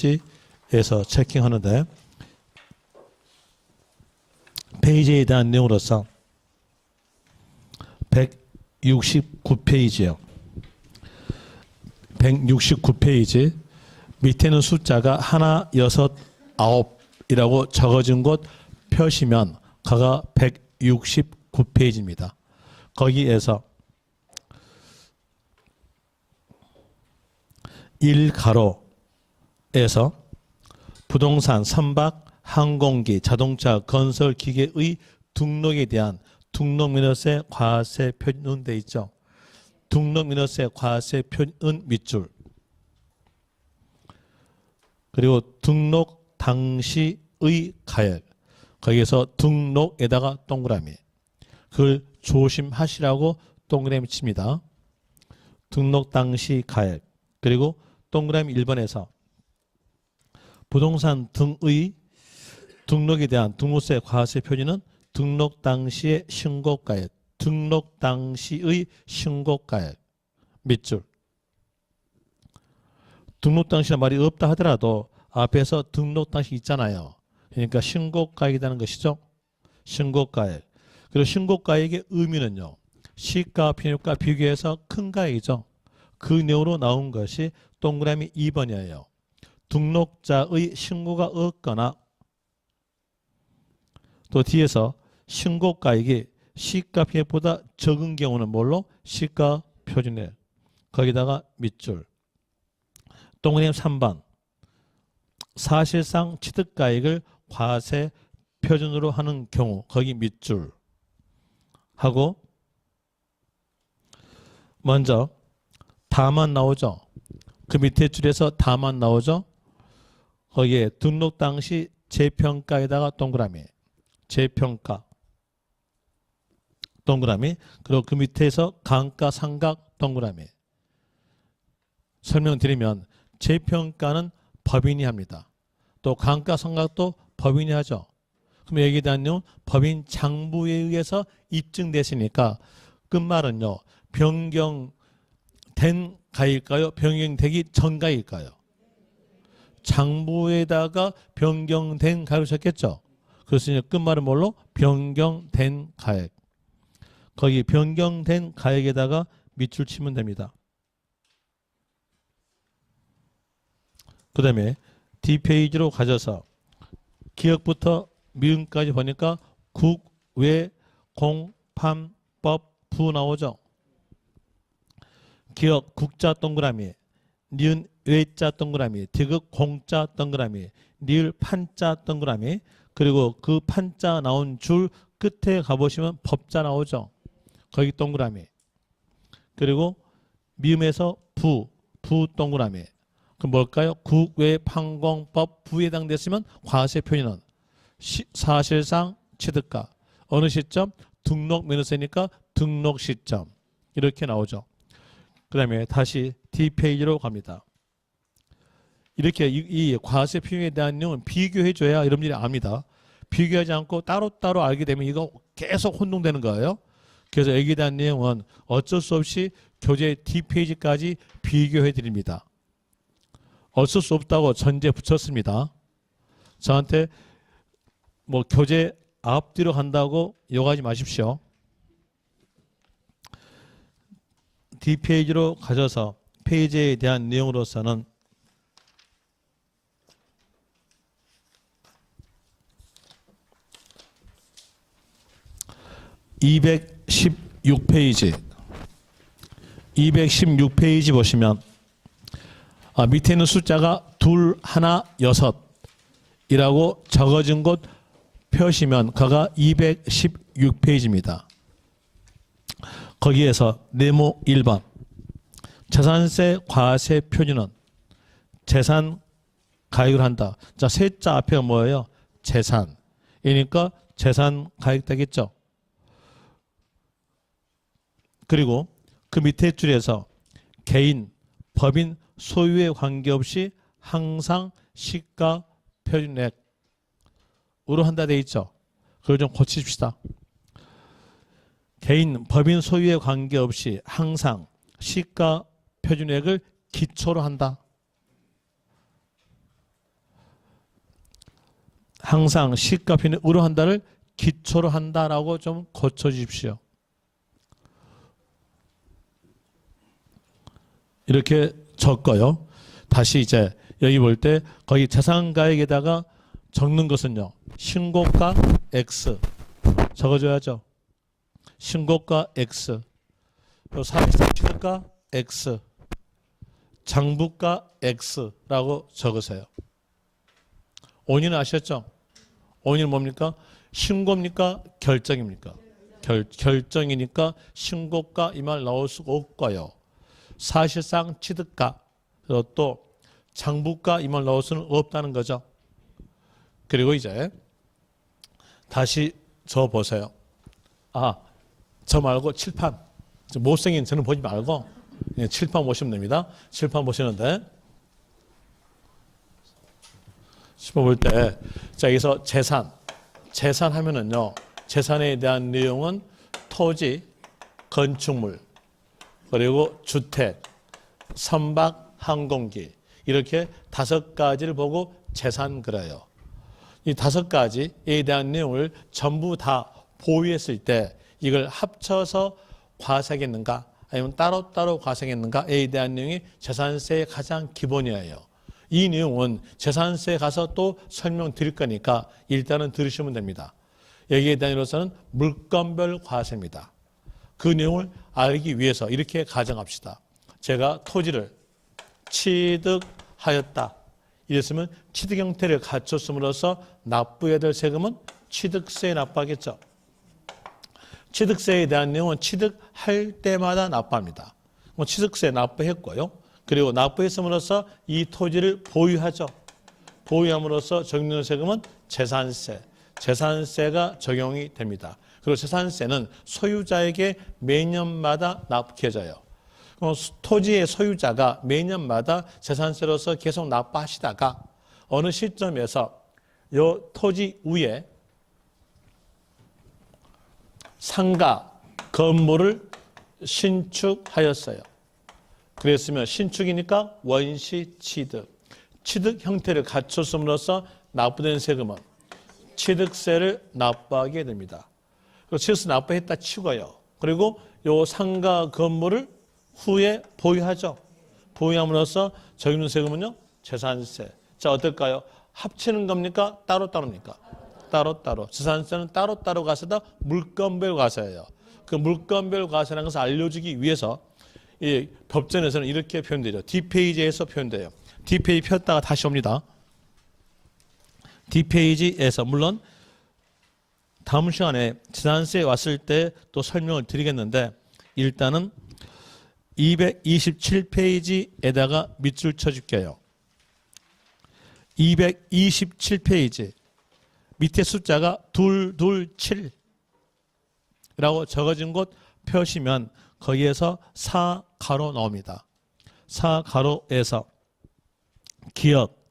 있지에서 체킹하는데 페이지에 대한 내용으로서 169페이지요. 169페이지 밑에는 숫자가 하나, 여섯, 아홉이라고 적어진 곳 펴시면 가가 169페이지입니다. 거기에서 1가로에서 부동산, 선박, 항공기, 자동차, 건설, 기계의 등록에 대한 등록민허세 과세 표준 돼 있죠. 등록민허세 과세 표준 밑줄. 그리고 등록 당시의 가액. 거기에서 등록에다가 동그라미. 그걸 조심하시라고 동그라미 칩니다. 등록 당시 가액. 그리고 동그라미 1번에서 부동산 등의 등록에 대한 등록세 과세 표준은 등록 당시의 신고가액, 등록 당시의 신고가액 밑줄. 등록 당시란 말이 없다 하더라도 앞에서 등록 당시 있잖아요. 그러니까 신고가액이라는 것이죠. 신고가액. 그리고 신고가액의 의미는요. 시가 편입과 비교해서 큰 가액이죠. 그 내용으로 나온 것이 동그라미 2번이에요. 등록자의 신고가 없거나 또 뒤에서 신고가액이 시가 편입보다 적은 경우는 뭘로? 시가 표준액. 거기다가 밑줄. 동그라미 3번. 사실상 취득가액을 과세 표준으로 하는 경우 거기 밑줄 하고 먼저 다만 나오죠. 그 밑에 줄에서 다만 나오죠. 거기에 등록 당시 재평가에다가 동그라미. 재평가 동그라미. 그리고 그 밑에서 감가상각 동그라미. 설명드리면 재평가는 법인이 합니다. 또 감가상각도 법인이 하죠. 그럼 여기에 대한 내용은 법인 장부에 의해서 입증됐으니까 끝말은요. 변경된 가일까요? 변경되기 전 가일까요? 장부에다가 변경된 가액을 썼겠죠. 그래서 끝말은 뭘로? 변경된 가액. 거기 변경된 가액에다가 밑줄 치면 됩니다. 그 다음에 D페이지로 가져서 기억부터 미음까지 보니까 국, 외, 공, 판, 법, 부 나오죠. 기억, 국자 동그라미, 니은, 외자 동그라미, 디귿, 공자 동그라미, 니을, 판자 동그라미. 그리고 그 판자 나온 줄 끝에 가보시면 법자 나오죠. 거기 동그라미. 그리고 미음에서 부, 부 동그라미. 그럼 뭘까요? 국, 외, 판공법, 부에 해당됐으면 과세 표준은 사실상 취득가. 어느 시점? 등록 면허세니까 등록 시점. 이렇게 나오죠. 그 다음에 다시 D페이지로 갑니다. 이렇게 이 과세 표준에 대한 내용은 비교해줘야 여러분들이 압니다. 비교하지 않고 따로따로 알게 되면 이거 계속 혼동되는 거예요. 그래서 여기에 대한 내용은 어쩔 수 없이 교재 D페이지까지 비교해 드립니다. 어쩔 수 없다고 전제 붙였습니다. 저한테 뭐 교재 앞뒤로 간다고 욕하지 마십시오. D페이지로 가져서 페이지에 대한 내용으로서는 (216페이지) 보시면 밑에 있는 숫자가 둘, 하나, 여섯이라고 적어진 곳 펴시면 그가 216페이지입니다. 거기에서 네모 1번 재산세 과세 표준은 재산 가액을 한다. 자, 세자 앞에 뭐예요? 재산. 그러니까 재산 가액 되겠죠. 그리고 그 밑에 줄에서 개인, 법인, 소유에 관계없이 항상 시가 표준액으로 한다 돼 있죠. 그걸 좀 고치십시다. 개인, 법인, 소유에 관계없이 항상 시가 표준액을 기초로 한다. 항상 시가 편의 으로 한다를 기초로 한다라고 좀 고쳐주십시오. 이렇게 적고요. 다시 이제 여기 볼 때 거기 자산가액에다가 적는 것은요. 신고가 X 적어줘야죠. 신고가 X, 사실상 취득가 X, 장부가 X라고 적으세요. 원인은 아셨죠? 원인은 뭡니까? 신고입니까? 결정입니까? 결정이니까 신고가 이 말 나올 수가 없고요. 사실상 취득가, 또 장부가 이 말 나올 수는 없다는 거죠. 그리고 이제 다시 저 보세요. 저 말고 칠판. 못생긴 저는 보지 말고 칠판 보시면 됩니다. 칠판 보시는데 칠판 볼 때 자, 여기서 재산 하면은요. 재산에 대한 내용은 토지, 건축물, 그리고 주택, 선박, 항공기 이렇게 5가지를 보고 재산 그래요. 이 5가지에 대한 내용을 전부 다 보유했을 때 이걸 합쳐서 과세하겠는가 아니면 따로따로 과세하겠는가에 대한 내용이 재산세의 가장 기본이에요. 이 내용은 재산세에 가서 또 설명드릴 거니까 일단은 들으시면 됩니다. 여기에 대해서는 물건별 과세입니다. 그 내용을 알기 위해서 이렇게 가정합시다. 제가 토지를 취득하였다. 이랬으면 취득 형태를 갖췄음으로써 납부해야 될 세금은 취득세에 납부하겠죠. 취득세에 대한 내용은 취득할 때마다 납부합니다. 취득세 납부했고요. 그리고 납부했음으로써 이 토지를 보유하죠. 보유함으로써 적용되는 세금은 재산세. 재산세가 적용이 됩니다. 그리고 재산세는 소유자에게 매년마다 납부해져요. 토지의 소유자가 매년마다 재산세로서 계속 납부하시다가 어느 시점에서 이 토지 위에 상가, 건물을 신축하였어요. 그랬으면 신축이니까 원시 취득. 취득 형태를 갖췄음으로써 납부된 세금은 취득세를 납부하게 됩니다. 그리고 취득세 납부했다 치고요. 그리고 이 상가 건물을 후에 보유하죠. 보유함으로써 적용되는 세금은요. 재산세. 자, 어떨까요? 합치는 겁니까? 따로따로입니까? 따로따로. 재산세는 따로따로 과세다 물건별 과세예요. 그 물건별 과세라는 것을 알려주기 위해서 이 법전에서는 이렇게 표현되죠. D페이지에서 표현돼요. D페이지 폈다가 다시 옵니다. D페이지에서 물론 다음 시간에 재산세에 왔을 때 또 설명을 드리겠는데 일단은 227페이지에다가 밑줄 쳐줄게요. 227페이지 밑에 숫자가 227이라고 적어진 곳 펴시면 거기에서 4가로 나옵니다. 4가로에서 기억,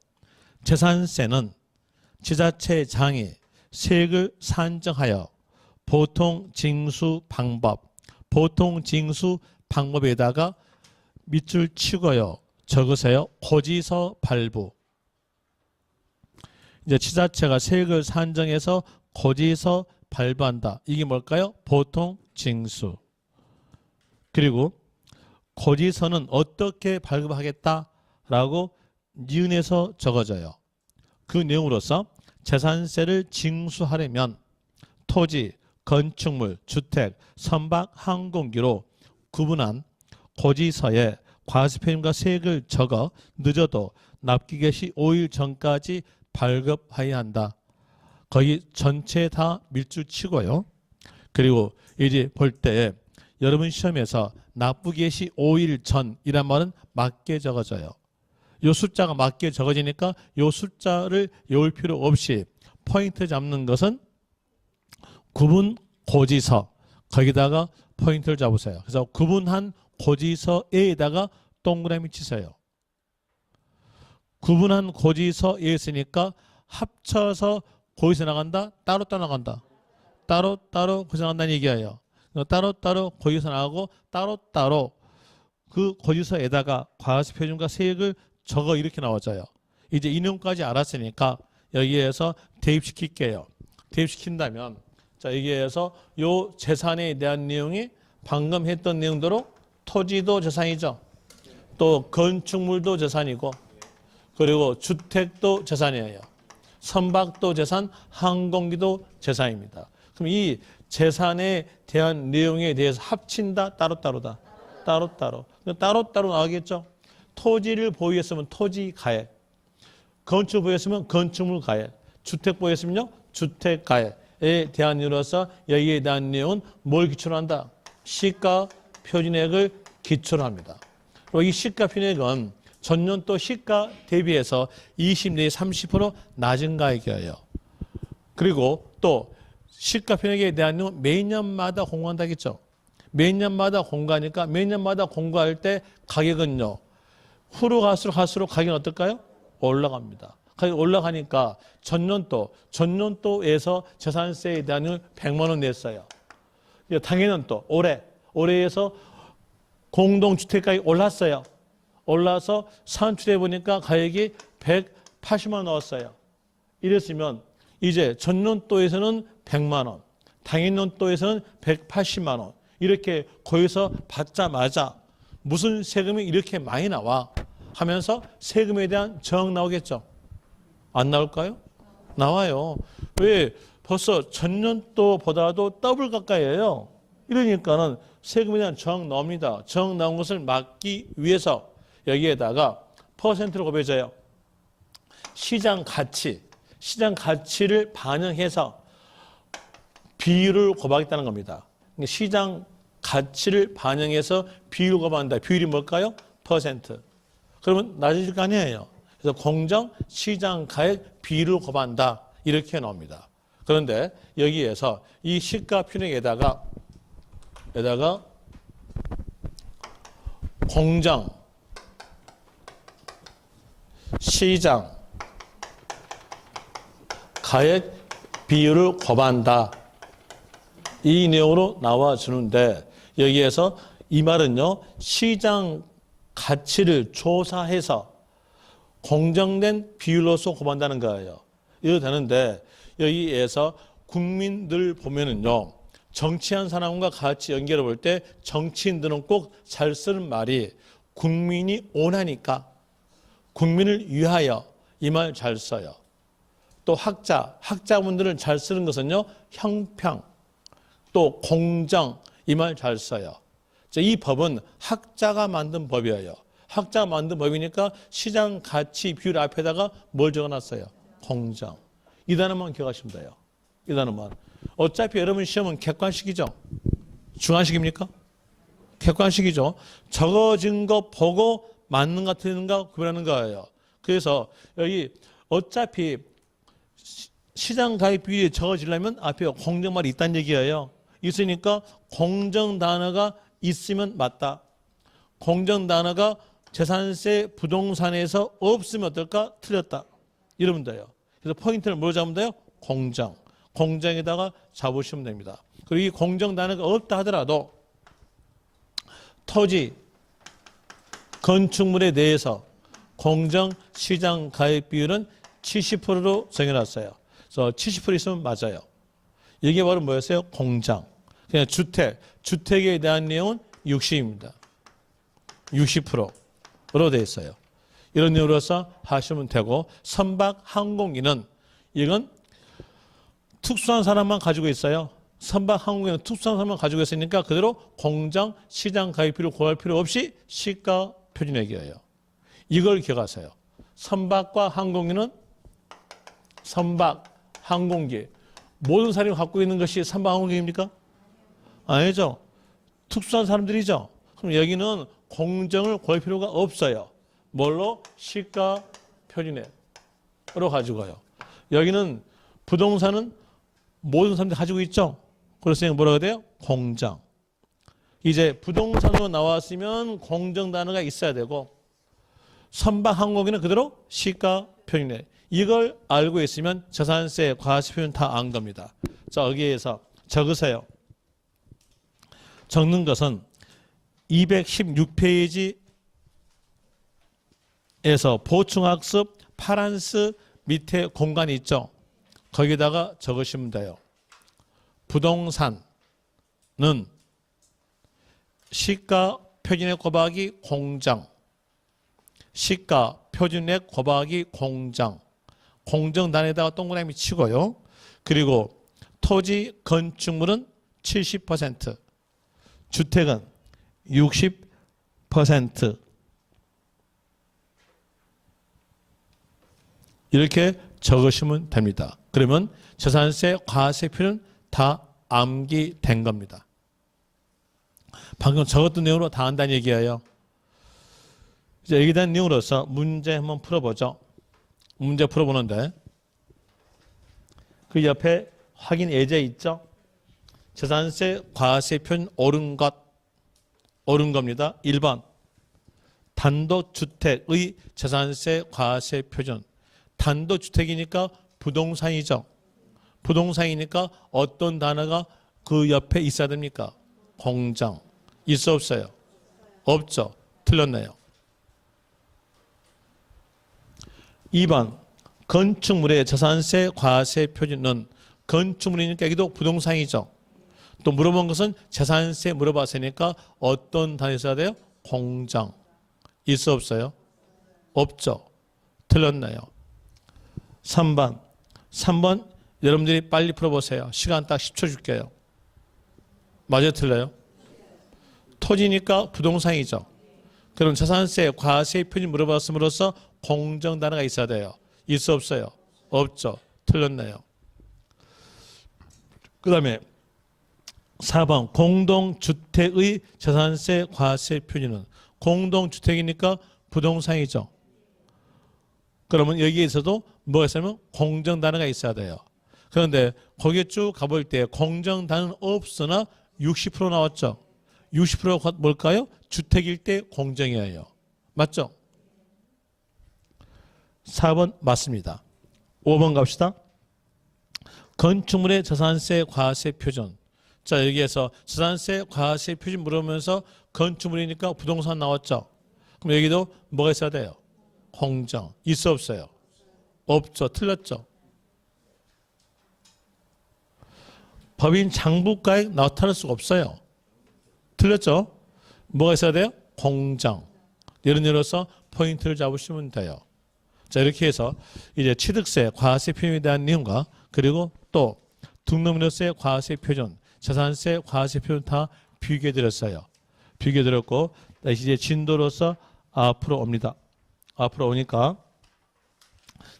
재산세는 지자체장이 세액을 산정하여 보통 징수 방법에다가 밑줄 치고요. 적으세요. 고지서 발부. 이제 지자체가 세액을 산정해서 고지서 발부한다. 이게 뭘까요? 보통 징수. 그리고 고지서는 어떻게 발급하겠다라고 니은에서 적어져요. 그 내용으로서 재산세를 징수하려면 토지, 건축물, 주택, 선박, 항공기로 구분한 고지서에 과세표준과 세액을 적어 늦어도 납기 개시 5일 전까지 발급해야 한다. 거의 전체 다 밀줄 치고요. 그리고 이제 볼 때 여러분 시험에서 납부 개시 5일 전이란 말은 맞게 적어져요. 이 숫자가 맞게 적어지니까 이 숫자를 외울 필요 없이 포인트 잡는 것은 구분 고지서 거기다가 포인트를 잡으세요. 그래서 구분한 고지서에다가 동그라미 치세요. 구분한 고지서에 있으니까 합쳐서 고지서 나간다? 따로따로 나간다? 따로따로 고지서 나간다는 얘기예요. 따로따로 고지서 나가고 따로따로 그 고지서에다가 과세표준과 세액을 적어 이렇게 나와져요. 이제 이 내용까지 알았으니까 여기에서 대입시킬게요. 대입시킨다면 자 여기에서 요 재산에 대한 내용이 방금 했던 내용대로 토지도 재산이죠. 또 건축물도 재산이고 그리고 주택도 재산이에요. 선박도 재산, 항공기도 재산입니다. 그럼 이 재산에 대한 내용에 대해서 합친다, 따로따로다. 따로따로. 따로따로 나오겠죠. 토지를 보유했으면 토지 가액, 건축 보유했으면 건축물 가액, 주택 보유했으면요 주택 가액에 대한 이유로서 여기에 대한 내용은 뭘 기초로 한다? 시가 표준액을 기초로 합니다. 그리고 이 시가 표준액은 전년도 시가 대비해서 20 내지 30% 낮은 가액이에요. 그리고 또 시가 표준액에 대한 내용은 매년마다 공고한다겠죠. 매년마다 공고하니까 매년마다 공고할 때 가격은요. 후로 갈수록 가격은 어떨까요? 올라갑니다. 가격이 올라가니까 전년도에서 재산세에 대한 내용을 100만 원 냈어요. 당연히 또 올해에서 공동주택가격이 올랐어요. 올라서 산출해 보니까 가격이 180만 원 나왔어요. 이랬으면 이제 전년도에서는 100만 원, 당연년도에서는 180만 원 이렇게 거기서 받자마자 무슨 세금이 이렇게 많이 나와 하면서 세금에 대한 저항 나오겠죠. 안 나올까요? 나와요. 왜? 벌써 전년도보다도 더블 가까이에요. 이러니까는 세금에 대한 저항 나옵니다. 저항 나온 것을 막기 위해서 여기에다가 퍼센트로 곱해져요. 시장 가치를 반영해서 비율을 곱하겠다는 겁니다. 시장 가치를 반영해서 비율을 곱한다. 비율이 뭘까요? 퍼센트. 그러면 낮아질 거 아니에요. 그래서 공정 시장 가액 비율을 곱한다. 이렇게 나옵니다. 그런데 여기에서 이 시가 표준액에다가 공정 시장 가액 비율을 곱한다. 이 내용으로 나와주는데 여기에서 이 말은요. 시장 가치를 조사해서 공정된 비율로서 곱한다는 거예요. 이래도 되는데 여기에서 국민들 보면은요. 정치한 사람과 같이 연결해 볼 때 정치인들은 꼭 잘 쓰는 말이 국민이 원하니까 국민을 위하여 이 말 잘 써요. 또 학자분들은 잘 쓰는 것은요. 형평, 또 공정 이 말 잘 써요. 이 법은 학자가 만든 법이에요. 학자가 만든 법이니까 시장 가치 비율 앞에다가 뭘 적어놨어요? 공정. 이 단어만 기억하시면 돼요. 이 단어만. 어차피 여러분 시험은 객관식이죠. 주관식입니까? 객관식이죠. 적어진 거 보고 맞는가 틀리는가 구별하는 거예요. 그래서 여기 어차피 시장 가액 비율이 적어지려면 앞에 공정 말이 있다는 얘기예요. 있으니까 공정 단어가 있으면 맞다. 공정 단어가 재산세 부동산에서 없으면 어떨까? 틀렸다. 이러면 돼요. 그래서 포인트를 뭐로 잡으면 돼요? 공정. 공정에다가 잡으시면 됩니다. 그리고 이 공정 단어가 없다 하더라도 토지, 건축물에 대해서 공정 시장 가액 비율은 70%로 정해놨어요. 그래서 70% 있으면 맞아요. 이게 바로 뭐였어요? 공정. 그냥 주택에 대한 내용은 60입니다. 60%로 되어 있어요. 이런 내용으로서 하시면 되고 선박 항공기는 이건 특수한 사람만 가지고 있어요. 선박 항공기는 특수한 사람만 가지고 있으니까 그대로 공정 시장 가액 비율을 구할 필요 없이 시가 표준액이에요. 이걸 기억하세요. 선박과 항공기는 선박, 항공기 모든 사람이 갖고 있는 것이 선박, 항공기입니까? 아니죠. 특수한 사람들이죠. 그럼 여기는 공정을 구할 필요가 없어요. 뭘로? 시가 표준액으로 가지고요. 여기는 부동산은 모든 사람들이 가지고 있죠. 그래서 뭐라고 돼요? 공정. 이제 부동산으로 나왔으면 공정 단어가 있어야 되고 선박 항공기는 그대로 시가 표준액. 이걸 알고 있으면 재산세, 과세 표준 다 안 겁니다. 자, 여기에서 적으세요. 적는 것은 216페이지에서 보충학습 파란스 밑에 공간이 있죠. 거기다가 적으시면 돼요. 부동산은 시가 표준액 곱하기 공장, 시가 표준액 곱하기 공장, 공정단에다가 동그라미 치고요. 그리고 토지 건축물은 70%, 주택은 60%. 이렇게 적으시면 됩니다. 그러면 재산세 과세표는 다 암기된 겁니다. 방금 적었던 내용으로 다 한다는 얘기예요. 이제 여기에 대한 내용으로서 문제 한번 풀어보죠. 문제 풀어보는데 그 옆에 확인 예제 있죠? 재산세 과세표는 옳은 겁니다. 1번 단독주택의 재산세 과세표준. 단독주택이니까 부동산이죠. 부동산이니까 어떤 단어가 그 옆에 있어야 됩니까? 공장. 있어 없어요? 없죠. 틀렸네요. 2번 건축물의 재산세 과세 표준은 건축물이니까 여기도 부동산이죠. 또 물어본 것은 재산세 물어봤으니까 어떤 단위 써야 돼요? 공장. 있어 없어요? 없죠. 틀렸네요. 3번 여러분들이 빨리 풀어보세요. 시간 딱 10초 줄게요. 맞아요? 틀려요? 토지니까 부동산이죠. 그럼 재산세 과세 표준 물어봤음으로써 공정 단어가 있어야 돼요. 있어 없어요? 없죠. 틀렸네요. 그 다음에 4번 공동주택의 재산세 과세 표준은 공동주택이니까 부동산이죠. 그러면 여기에서도 뭐가 있으면 공정 단어가 있어야 돼요. 그런데 거기에 쭉 가볼 때 공정 단어는 없으나 60% 나왔죠. 60%가 뭘까요? 주택일 때 공정이에요. 맞죠? 4번 맞습니다. 5번 갑시다. 건축물의 재산세 과세 표준. 자, 여기에서 재산세 과세 표준 물으면서 건축물이니까 부동산 나왔죠. 그럼 여기도 뭐가 있어야 돼요? 공정. 있어 없어요? 없죠. 틀렸죠. 법인 장부가액 나타날 수가 없어요. 틀렸죠? 뭐가 있어야 돼요? 공장. 예를 들어서 포인트를 잡으시면 돼요. 자, 이렇게 해서 이제 취득세 과세 표준에 대한 내용과 그리고 또 등록료세 과세 표준, 재산세 과세 표준 다 비교해 드렸어요. 비교해 드렸고 이제 진도로서 앞으로 옵니다. 앞으로 오니까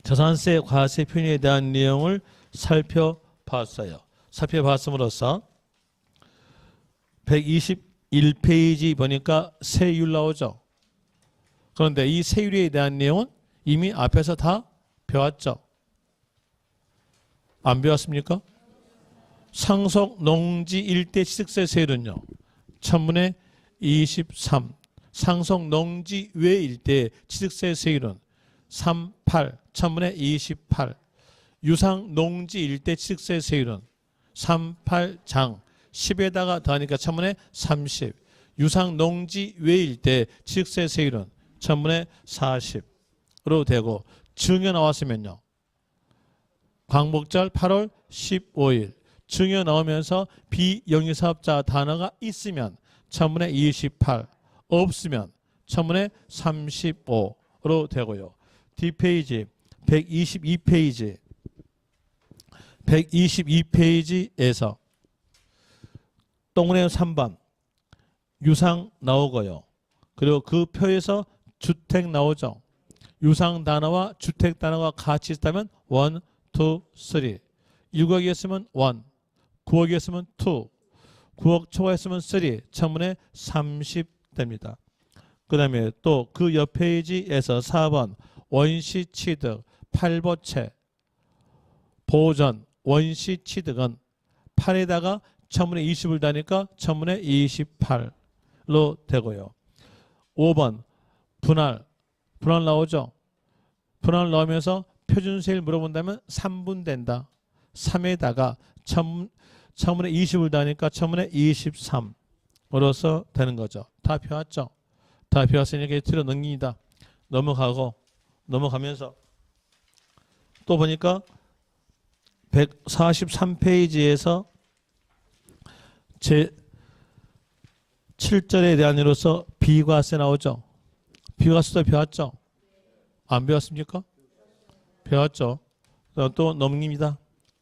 재산세 과세 표준에 대한 내용을 살펴봤어요. 살펴봤음으로써 121페이지 보니까 세율 나오죠. 그런데 이 세율에 대한 내용은 이미 앞에서 다 배웠죠. 안 배웠습니까? 상속 농지 일대 취득세 세율은요. 1000분의 23. 상속 농지 외 일대 취득세 세율은 38. 1000분의 28. 유상 농지 일대 취득세 세율은 38장. 10에다가 더하니까 1000분의 30. 유상 농지 외 일대 취득세 세율은 1000분의 40으로 되고 증여 나왔으면요. 광복절 8월 15일 증여 나오면서 비영리사업자 단어가 있으면 1000분의 28, 없으면 1000분의 35로 되고요. 뒷페이지 122페이지 122페이지에서 동그라미 3번 유상 나오고요. 그리고 그 표에서 주택 나오죠. 유상 단어와 주택 단어가 같이 있다면 1, 2, 3. 6억이었으면 1, 9억이었으면 2, 9억 초과했으면 3, 1000분의 30 됩니다. 그 다음에 또 그 옆 페이지에서 4번 원시 취득, 팔보채, 보전, 원시 취득은 8에다가 1000분의 20을 다니까 1000분의 28로 되고요. 5번 분할 나오죠. 분할 나오면서 표준세율 물어본다면 3분 된다. 3에다가 1000분의 20을 다니까 1000분의 23으로서 되는 거죠. 다 배웠죠. 다 배웠으니까 틀어 넘깁니다. 넘어가면서 또 보니까 143페이지에서 제 7절에 대한 예로서 비과세 나오죠. 비과세도 배웠죠? 안 배웠습니까? 배웠죠. 또 넘깁니다.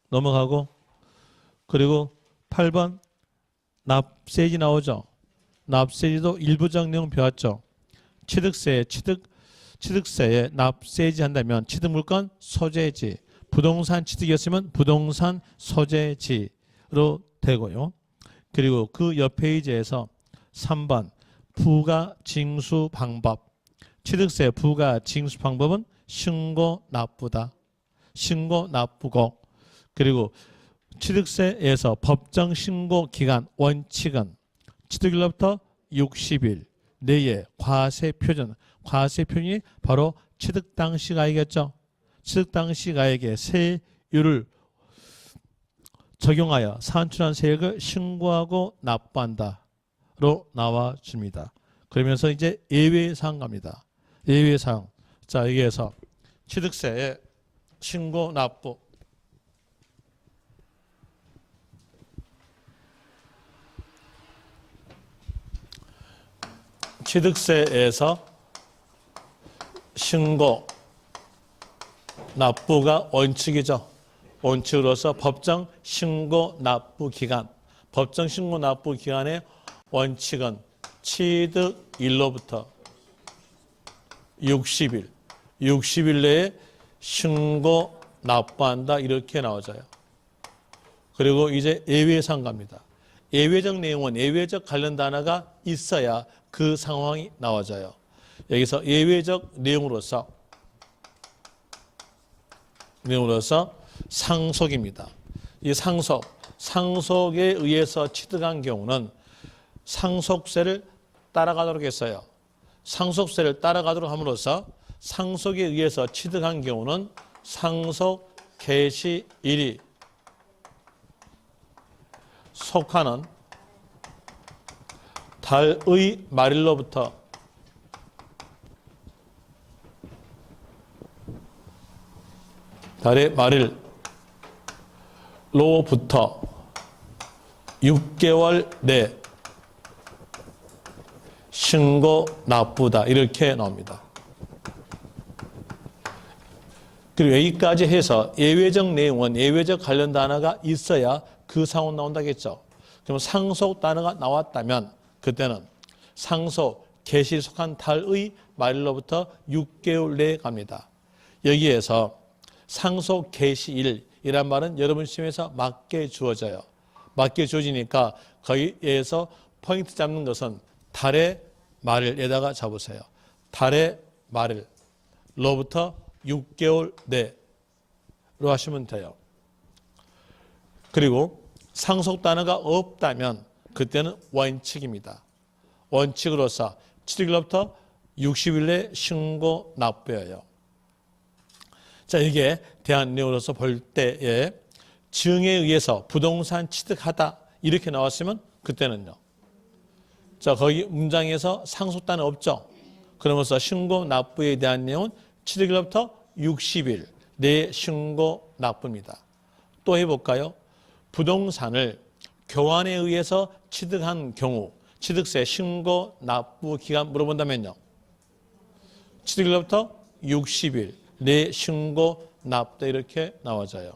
넘어가고 그리고 8번 납세지 나오죠. 납세지도 일부적 내용 배웠죠. 취득세에 납세지 한다면 취득물건 소재지, 부동산 취득이었으면 부동산 소재지로 되고요. 그리고 그 옆 페이지에서 3번 부가 징수 방법. 취득세 부가 징수 방법은 신고 납부다. 신고 납부고 그리고 취득세에서 법정 신고 기간 원칙은 취득일로부터 60일 내에 과세 표준. 과세 표준이 바로 취득 당시 가액이었죠. 취득 당시 가액에 세율을 적용하여 산출한 세액을 신고하고 납부한다로 나와줍니다. 그러면서 이제 예외사항 갑니다. 예외사항. 자, 여기에서 취득세의 신고 납부. 취득세에서 신고 납부가 원칙이죠. 원칙으로서 법정 신고 납부 기간, 법정 신고 납부 기간의 원칙은 취득일로부터 60일 내에 신고 납부한다 이렇게 나오져요. 그리고 이제 예외사항 갑니다. 예외적 내용은 예외적 관련 단어가 있어야 그 상황이 나와져요. 여기서 예외적 내용으로서 상속입니다. 이 상속에 의해서 취득한 경우는 상속세를 따라가도록 했어요. 상속세를 따라가도록 함으로써 상속에 의해서 취득한 경우는 상속 개시일이 속하는 달의 말일로부터 달의 말일로부터 6개월 내 신고 납부다 이렇게 나옵니다. 그리고 여기까지 해서 예외적 내용은 예외적 관련 단어가 있어야 그 상황 나온다겠죠. 그럼 상속 단어가 나왔다면 그때는 상속 개시 속한 달의 말일로부터 6개월 내에 갑니다. 여기에서 상속 개시일이란 말은 여러분 시험에서 맞게 주어져요. 맞게 주어지니까 거기에서 포인트 잡는 것은 달의 말일에다가 잡으세요. 달의 말일로부터 6개월 내로 하시면 돼요. 그리고 상속 단어가 없다면 그때는 원칙입니다. 원칙으로서 취득일로부터 60일 내 신고 납부예요. 자, 이게 대한 내용으로서 볼 때에 증에 의해서 부동산 취득하다 이렇게 나왔으면 그때는요. 자, 거기 문장에서 상속단은 없죠. 그러면서 신고 납부에 대한 내용은 취득일로부터 60일 내에 신고 납부입니다. 또 해볼까요? 부동산을 교환에 의해서 취득한 경우 취득세 신고 납부 기간 물어본다면요. 취득일로부터 60일 내 신고 납부 이렇게 나와져요.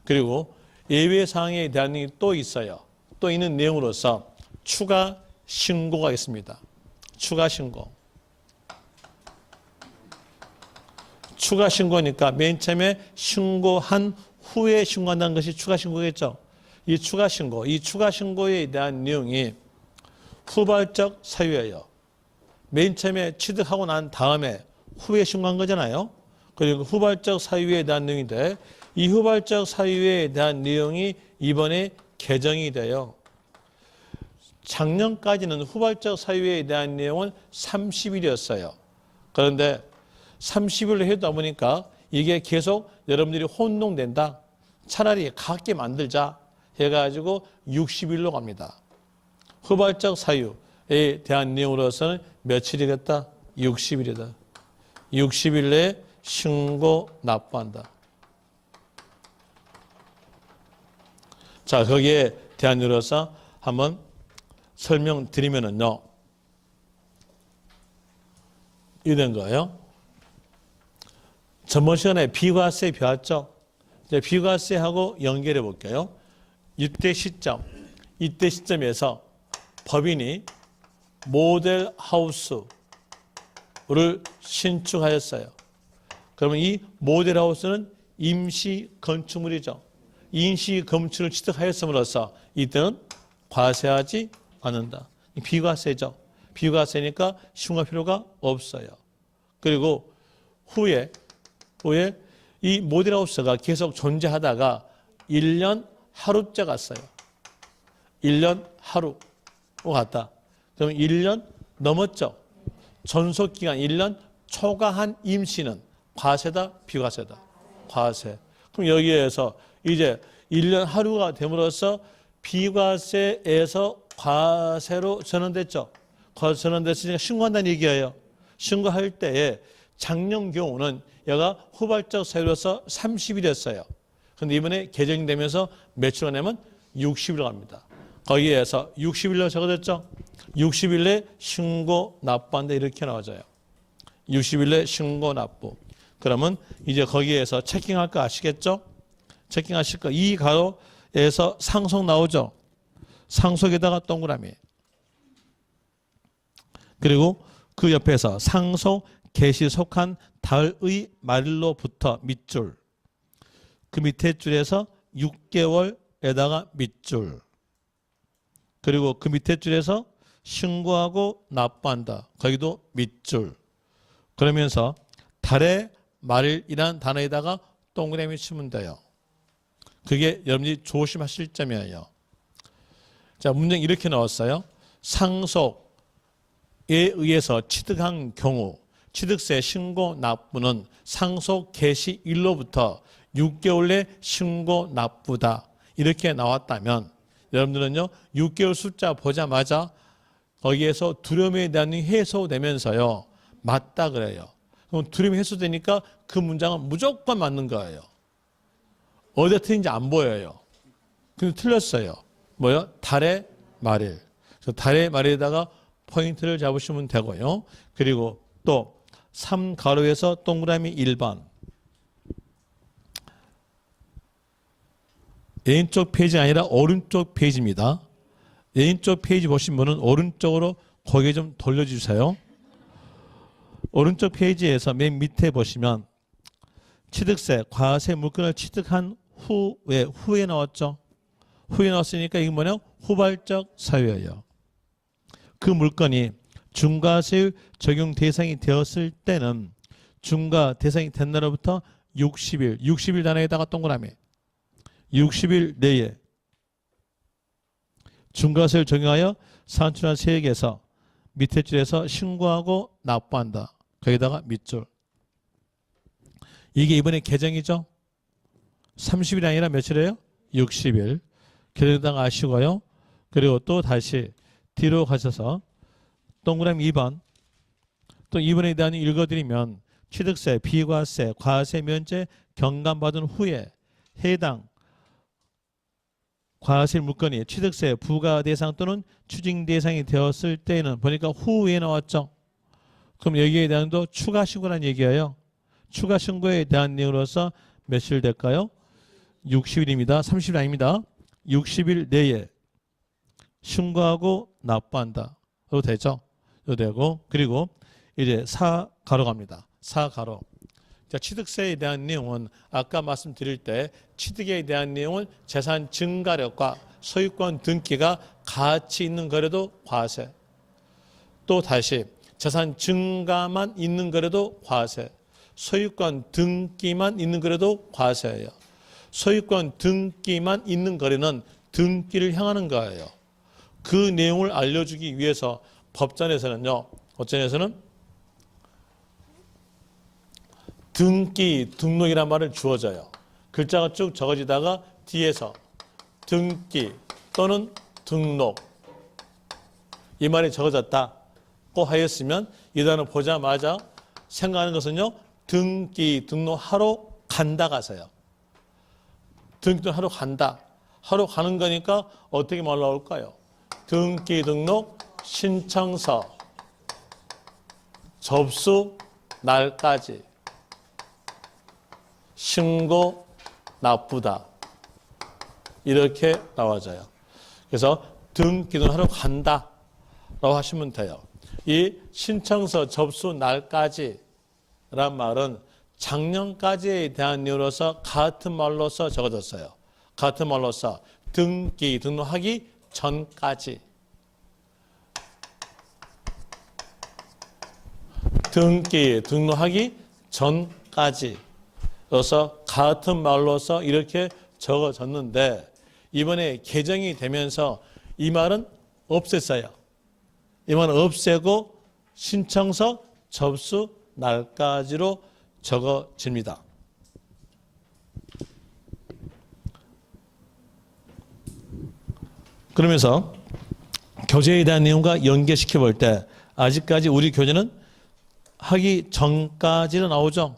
그리고 예외 사항에 대한 내용이 또 있어요. 또 있는 내용으로서 추가 신고가 있습니다. 추가 신고. 추가 신고니까 맨 처음에 신고한 후에 신고한다는 것이 추가 신고겠죠. 이 추가 신고에 대한 내용이 후발적 사유예요. 맨 처음에 취득하고 난 다음에 후에 신고한 거잖아요. 그리고 후발적 사유에 대한 내용인데 이 후발적 사유에 대한 내용이 이번에 개정이 돼요. 작년까지는 후발적 사유에 대한 내용은 30일이었어요. 그런데 30일로 해다 보니까 이게 계속 여러분들이 혼동된다. 차라리 같게 만들자 해가지고 60일로 갑니다. 후발적 사유에 대한 내용으로서는 며칠이겠다? 60일이다. 60일 내에 신고 납부한다. 자, 거기에 대한 이유로서 한번 설명드리면은요, 이런 거예요. 전번 시간에 비과세 배웠죠? 이제 비과세하고 연결해 볼게요. 이때 시점에서 법인이 모델 하우스를 신축하였어요. 그러면 이 모델 하우스는 임시 건축물이죠. 임시 건축물을 취득하였음으로써 이때는 과세하지 않는다. 비과세죠. 비과세니까 신고할 필요가 없어요. 그리고 후에 이 모델하우스가 계속 존재하다가 1년 하루째 갔어요. 1년 하루 갔다. 그럼 1년 넘었죠. 존속기간 1년 초과한 임시는 과세다, 비과세다? 과세. 그럼 여기에서 이제 1년 하루가 됨으로써 비과세에서 과세로 전환됐죠. 과세 전환됐으니까 신고한다는 얘기예요. 신고할 때에 작년 경우는 얘가 후발적 사유로서 30일이었어요. 그런데 이번에 개정되면서 며칠 내면 60일 갑니다. 거기에서 60일로 적어졌죠. 60일 내 신고 납부한다 이렇게 나와져요. 60일 내 신고 납부. 그러면 이제 거기에서 체킹할 거 아시겠죠? 체킹하실 거. 이 가로에서 상속 나오죠. 상속에다가 동그라미. 그리고 그 옆에서 상속 개시 속한 달의 말로부터 밑줄. 그 밑에 줄에서 6개월에다가 밑줄. 그리고 그 밑에 줄에서 신고하고 납부한다. 거기도 밑줄. 그러면서 달의 말이라는 단어에다가 동그라미 치면 돼요. 그게 여러분들이 조심하실 점이에요. 자, 문제는 이렇게 나왔어요. 상속에 의해서 취득한 경우 취득세 신고 납부는 상속 개시 일로부터 6개월 내 신고 납부다. 이렇게 나왔다면 여러분들은요, 6개월 숫자 보자마자 거기에서 두려움에 대한 해소되면서요, 맞다 그래요. 그럼 두려움이 해소되니까 그 문장은 무조건 맞는 거예요. 어디에 틀린지 안 보여요. 근데 틀렸어요. 뭐요? 달의 말일. 그래서 달의 말일에다가 포인트를 잡으시면 되고요. 그리고 또 3가로에서 동그라미 1번. 왼쪽 페이지가 아니라 오른쪽 페이지입니다. 왼쪽 페이지 보신 분은 오른쪽으로 고개 좀 돌려주세요. 오른쪽 페이지에서 맨 밑에 보시면 취득세, 과세 물건을 취득한 후에 나왔죠. 후에 나왔으니까 이게 뭐냐? 후발적 사유예요. 그 물건이 중과세율 적용 대상이 되었을 때는 중과 대상이 된 날로부터 60일 단위에다가 동그라미 60일 내에 중과세율 적용하여 산출한 세액에서 밑에 줄에서 신고하고 납부한다. 거기다가 밑줄. 이게 이번에 개정이죠. 30일이 아니라 며칠이에요? 60일. 개정당 아시고요. 그리고 또 다시 뒤로 가셔서 동그라미 2번. 또 2번에 대한 읽어드리면 취득세, 비과세, 과세 면제 경감받은 후에 해당 과세 물건이 취득세 부과 대상 또는 추징 대상이 되었을 때는 보니까 후에 나왔죠. 그럼 여기에 대한도 추가 신고란 얘기예요. 추가 신고에 대한 내용으로서 며칠 될까요? 60일입니다. 30일 아닙니다. 60일 내에 신고하고 납부한다. 로 되죠. 로 되고 그리고 이제 4가로 갑니다. 4가로. 자, 취득세에 대한 내용은 아까 말씀드릴 때 취득에 대한 내용은 재산 증가력과 소유권 등기가 같이 있는 거래도 과세. 또 다시 재산 증가만 있는 거래도 과세. 소유권 등기만 있는 거래도 과세예요. 소유권 등기만 있는 거래는 등기를 향하는 거예요. 그 내용을 알려주기 위해서 법전에서는요. 어전에서는 등기, 등록이란 말을 주어져요. 글자가 쭉 적어지다가 뒤에서 등기 또는 등록 이 말이 적어졌다고 하였으면 이 단어 보자마자 생각하는 것은요. 등기, 등록하러 간다 가세요. 등기, 등록하러 간다 하러 가는 거니까 어떻게 말 나올까요? 등기 등록 신청서 접수 날까지 신고 납부다. 이렇게 나와져요. 그래서 등기 등록하러 간다 라고 하시면 돼요. 이 신청서 접수 날까지 란 말은 작년까지에 대한 이유로서 같은 말로서 적어졌어요. 같은 말로서 등기 등록하기 전까지, 등기 등록하기 전까지 그래서 같은 말로서 이렇게 적어졌는데 이번에 개정이 되면서 이 말은 없앴어요. 이 말은 없애고 신청서 접수 날까지로 적어집니다. 그러면서 교재에 대한 내용과 연계시켜 볼 때 아직까지 우리 교재는 하기 전까지로 나오죠.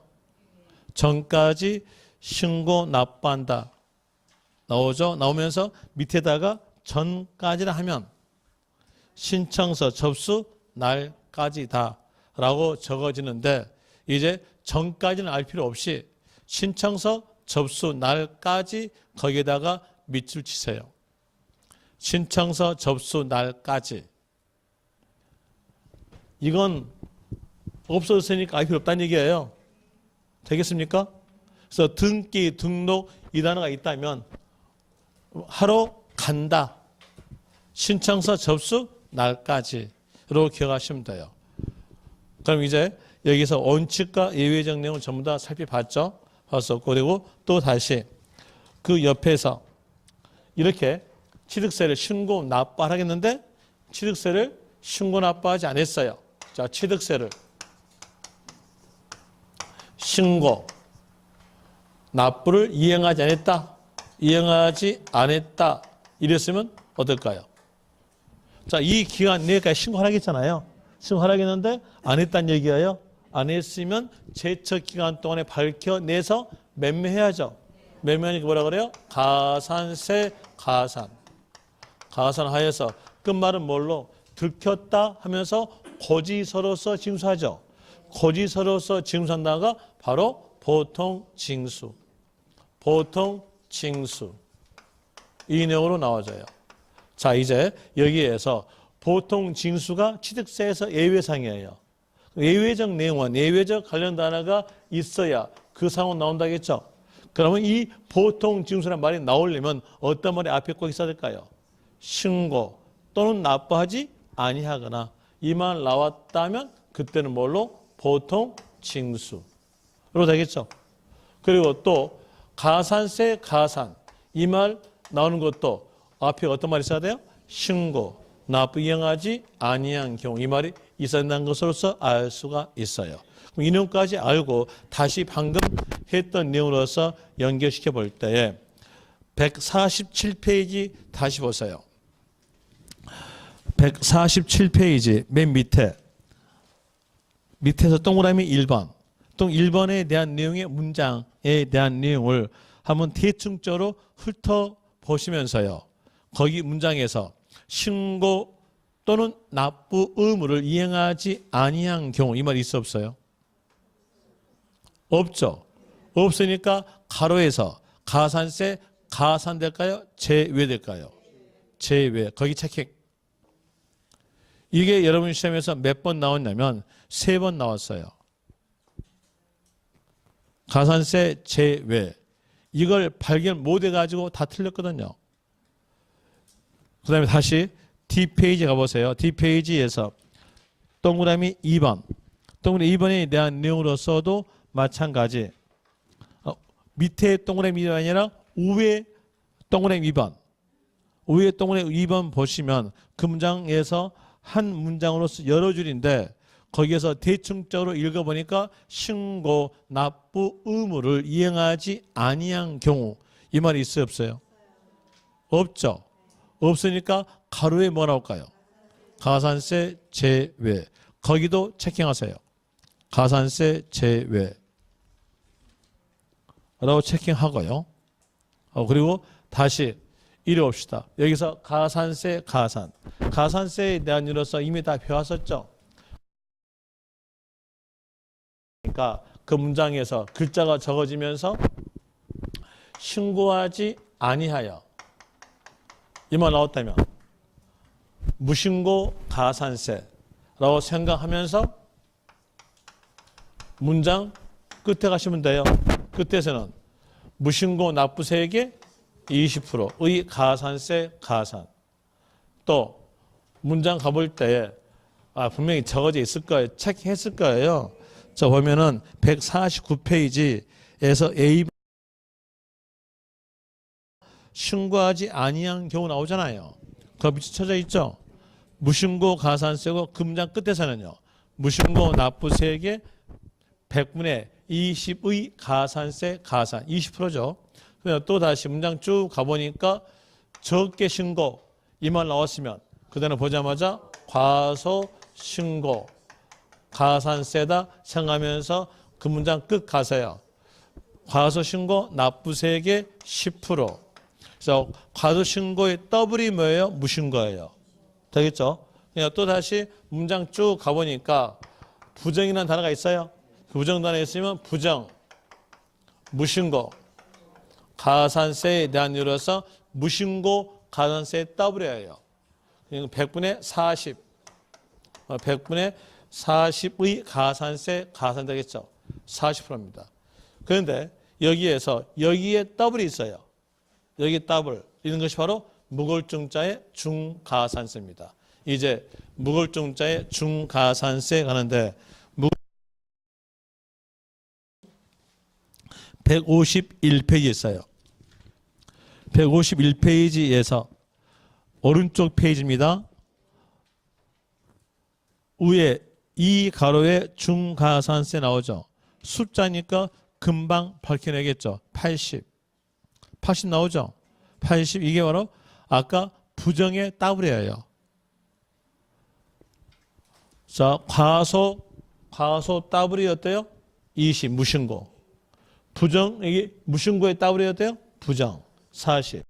전까지 신고 납부한다 나오죠. 나오면서 밑에다가 전까지라 하면 신청서 접수 날까지다 라고 적어지는데 이제 전까지는 알 필요 없이 신청서 접수 날까지 거기에다가 밑줄 치세요. 신청서 접수 날까지. 이건 없어졌으니까 알 필요 없다는 얘기예요. 되겠습니까? 그래서 등기, 등록 이 단어가 있다면 하러 간다. 신청서 접수 날까지로 기억하시면 돼요. 그럼 이제 여기서 원칙과 예외적 내용을 전부 다 살펴봤죠. 봤었고 그리고 또 다시 그 옆에서 이렇게 취득세를 신고 납부하겠는데 취득세를 신고 납부하지 않았어요. 자, 취득세를 신고 납부를 이행하지 않았다. 이행하지 않았다. 이랬으면 어떨까요? 자, 이 기간 내까지 신고하라겠잖아요. 신고하라겠는데 안 했다는 얘기예요. 안 했으면 제척 기간 동안에 밝혀내서 매매해야죠. 매매하니까 뭐라 그래요? 가산세 가산. 가산하여서 끝말은 뭘로? 들켰다 하면서 고지서로서 징수하죠. 고지서로서 징수한다가 바로 보통징수. 보통징수. 이 내용으로 나와져요. 자, 이제 여기에서 보통징수가 취득세에서 예외상이에요. 예외적 내용은 예외적 관련 단어가 있어야 그 상황 나온다겠죠. 그러면 이 보통징수라는 말이 나오려면 어떤 말이 앞에 꼭 있어야 될까요? 신고 또는 납부하지 아니하거나 이 말 나왔다면 그때는 뭘로? 보통징수로 되겠죠. 그리고 또 가산세 가산 이 말 나오는 것도 앞에 어떤 말이 있어야 돼요? 신고 납부 이행하지 아니한 경우 이 말이 있어야 한다는 것으로서 알 수가 있어요. 그럼 이 내용까지 알고 다시 방금 했던 내용으로서 연결시켜 볼 때에 147페이지 다시 보세요. 147페이지 맨 밑에서 동그라미 1번 또 1번에 대한 내용의 문장에 대한 내용을 한번 대충적으로 훑어보시면서요. 거기 문장에서 신고 또는 납부 의무를 이행하지 아니한 경우 이 말 있어 없어요? 없죠. 없으니까 가로에서 가산세 가산될까요? 제외될까요? 제외. 거기 체킹. 이게 여러분 시험에서 몇 번 나왔냐면 3번 나왔어요. 가산세 제외. 이걸 발견 못 해가지고 다 틀렸거든요. 그 다음에 다시 D페이지 가보세요. D페이지에서 동그라미 2번. 동그라미 2번에 대한 내용으로서도 마찬가지. 밑에 동그라미 2번이 아니라 위에 동그라미 2번. 위에 동그라미 2번 보시면 그 문장에서 한 문장으로서 여러 줄인데 거기에서 대충적으로 읽어보니까 신고 납부 의무를 이행하지 아니한 경우 이 말이 있어요 없어요? 없죠. 없으니까 가로에 뭐 나올까요? 가산세 제외. 거기도 체킹하세요. 가산세 제외 라고 체킹하고요. 그리고 다시 이리 옵시다. 여기서 가산세, 가산. 가산세에 대한 이로서 이미 다 배웠었죠. 그러니까 그 문장에서 글자가 적어지면서 신고하지 아니하여 이 말 나왔다면 무신고 가산세라고 생각하면서 문장 끝에 가시면 돼요. 끝에서는 무신고 납부세액의 20%의 가산세 가산. 또 문장 가볼 때에 분명히 적어져 있을 거예요. 체크했을 거예요. 자, 보면은 149페이지에서 A 신고하지 아니한 경우 나오잖아요. 그 밑에 쳐져 있죠. 무신고 가산세고 그 문장 끝에서는요. 무신고 납부세액의 100분의 20의 가산세 가산 20%죠. 그냥 또 다시 문장 쭉 가보니까 적게 신고 이 말 나왔으면 그다음에 보자마자 과소 신고 가산세다 생각하면서 그 문장 끝 가서요. 과소 신고 납부세액의 10%. 그래서 과소 신고의 더블이 뭐예요? 무신고예요. 되겠죠? 그냥 또 다시 문장 쭉 가보니까 부정이라는 단어가 있어요. 그 부정 단어에 있으면 부정, 무신고, 가산세에 대한 이유로서 무신고 가산세 더블이에요. 100분의 40, 100분의 40의 가산세 가산 되겠죠. 40%입니다. 그런데 여기에서 여기에 더블이 있어요. 여기 더블 있는 것이 바로 무골증자의 중가산세입니다. 이제 무골증자의 중가산세 가는데 151페이지에 있어요. 151페이지에서 오른쪽 페이지입니다. 위에 이 가로에 중가산세 나오죠. 숫자니까 금방 밝혀내겠죠. 80 나오죠. 80 이게 바로 아까 부정의 더블이에요. 자, 과소 더블이 어때요? 20 무신고. 부정 이게 무신고의 더블이 어때요? 부정 40.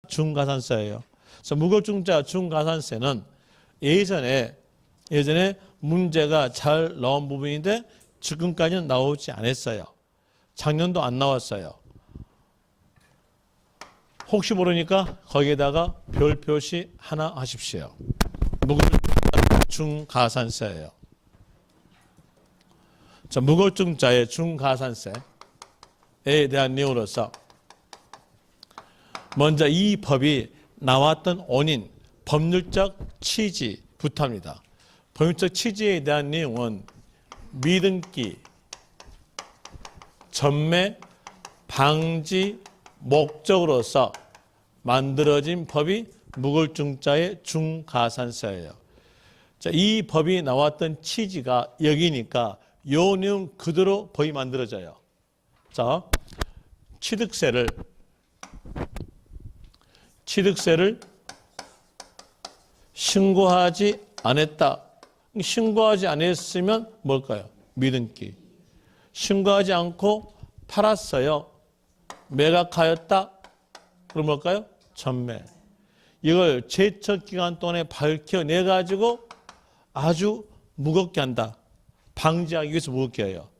중가산세예요. 그래서 무골증자 중가산세는 예전에 문제가 잘 나온 부분인데 지금까지는 나오지 않았어요. 작년도 안 나왔어요. 혹시 모르니까 거기에다가 별 표시 하나 하십시오. 무골증자 중가산세예요. 자, 무골증자의 중가산세에 대한 내용으로서 먼저 이 법이 나왔던 원인, 법률적 취지부터입니다. 법률적 취지에 대한 내용은 미등기, 전매, 방지 목적으로서 만들어진 법이 무골증자의 중가산세예요. 자, 이 법이 나왔던 취지가 여기니까 요 내용 그대로 법이 만들어져요. 자, 취득세를 신고하지 않았다. 신고하지 않았으면 뭘까요? 미등기. 신고하지 않고 팔았어요. 매각하였다. 그럼 뭘까요? 전매. 이걸 제척기간 동안에 밝혀내가지고 아주 무겁게 한다. 방지하기 위해서 무겁게 해요.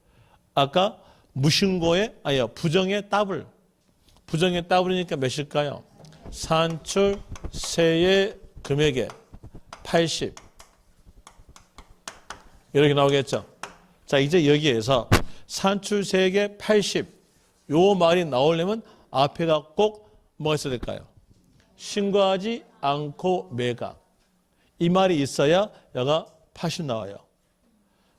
아까 무신고의 부정의 더블. 부정의 더블이니까 몇일까요? 산출세의 금액의 80. 이렇게 나오겠죠. 자, 이제 여기에서 산출세액의 80. 요 말이 나오려면 앞에가 꼭 뭐가 있어야 될까요? 신고하지 않고 매각. 이 말이 있어야 여가 80 나와요.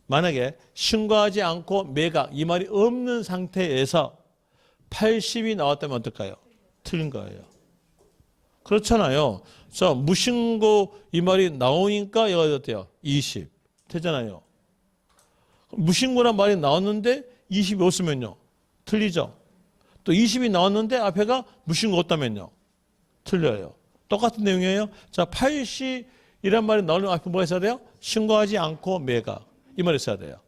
만약에 신고하지 않고 매각 이 말이 없는 상태에서 80이 나왔다면 어떨까요? 틀린 거예요. 그렇잖아요. 자, 무신고 이 말이 나오니까 여가 어때요? 20 되잖아요. 무신고란 말이 나왔는데 20이 없으면요. 틀리죠. 또 20이 나왔는데 앞에가 무신고 없다면요. 틀려요. 똑같은 내용이에요. 자, 80이란 말이 나오려면 앞에 뭐가 있어야 돼요? 신고하지 않고 매각. 이 말이 있어야 돼요.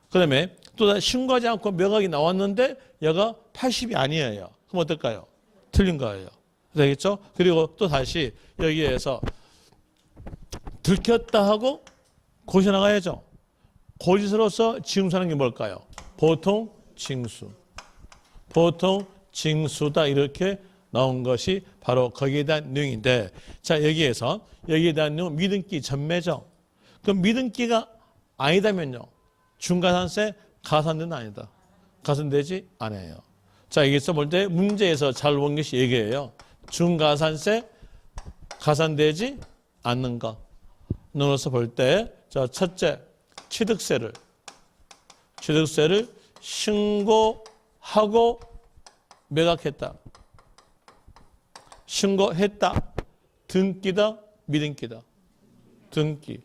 그 다음에 또 신고하지 않고 매각이 나왔는데 얘가 80이 아니에요. 그럼 어떨까요? 틀린 거예요. 되겠죠? 그리고 또 다시 여기에서 들켰다 하고 고시 나가야죠. 고지서로서 징수하는 게 뭘까요? 보통 징수. 보통 징수다 이렇게 나온 것이 바로 거기에 대한 내용인데, 자 여기에 대한 내용 미등기 전매죠. 그럼 미등기가 아니다면요, 중과산세 가산되는 아니다. 가산되지 않아요. 자 여기서 볼 때 문제에서 잘 본 것이 얘기예요. 중과산세 가산되지 않는 것. 넣어서 볼 때, 자 첫째 취득세를 신고하고 매각했다. 신고했다. 등기다, 미등기다. 등기.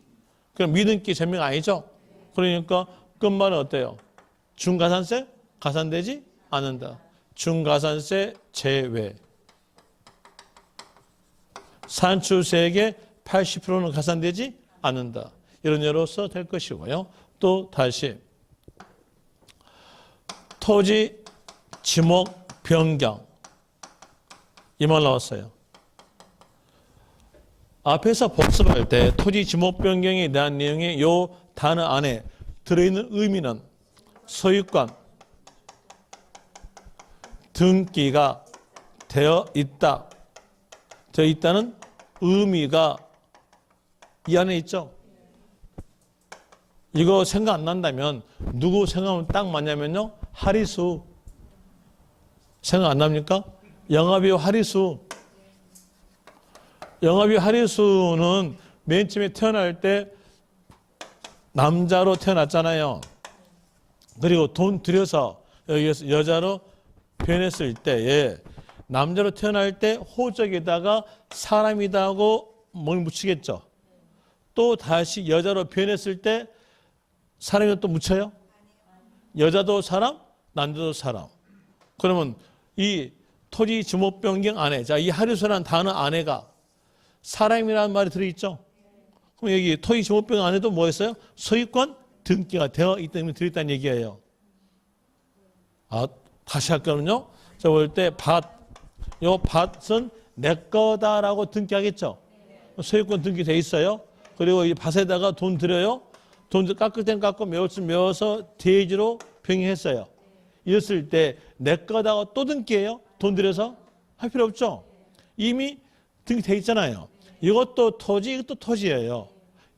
그럼 미등기 전명 아니죠? 그러니까 끝말은 어때요? 중과산세 가산되지 않는다. 중과산세 제외. 산출세액의 80%는 가산되지 않는다. 이런 예로서 될 것이고요. 또 다시 토지 지목 변경 이 말 나왔어요. 앞에서 복습할 때 토지 지목 변경에 대한 내용의 요 단어 안에 들어있는 의미는 소유권 등기가 되어 있다는 의미가 이 안에 있죠. 이거 생각 안 난다면 누구 생각하면 딱 맞냐면요, 하리수. 생각 안 납니까? 영합이요 하리수. 영합이 하리수는 맨 처음에 태어날 때 남자로 태어났잖아요. 그리고 돈 들여서 여기에서 여자로 변했을 때에 남자로 태어날 때 호적에다가 사람이다 하고 뭘 묻히겠죠. 또 다시 여자로 변했을 때 사람이 또 묻혀요? 여자도 사람, 남자도 사람. 그러면 이 토지 지목 변경 안에, 자, 이 하류소라는 단어 안에가 사람이라는 말이 들어있죠. 그럼 여기 토지 지목 변경 안에도 뭐 있어요? 소유권 등기가 되어 있다는 의미 들어있다는 얘기예요. 아, 다시 할거는요. 자, 볼 때 요 밭은 내 거다라고 등기하겠죠. 소유권 등기돼 있어요. 그리고 이 밭에다가 돈 들여요. 돈 깎을 땐 깎고 메울 땐 메워서 대지로 병행했어요. 이랬을 때 내 거다가 또 등기해요. 돈 들여서 할 필요 없죠. 이미 등기돼 있잖아요. 이것도 토지, 이것도 토지예요.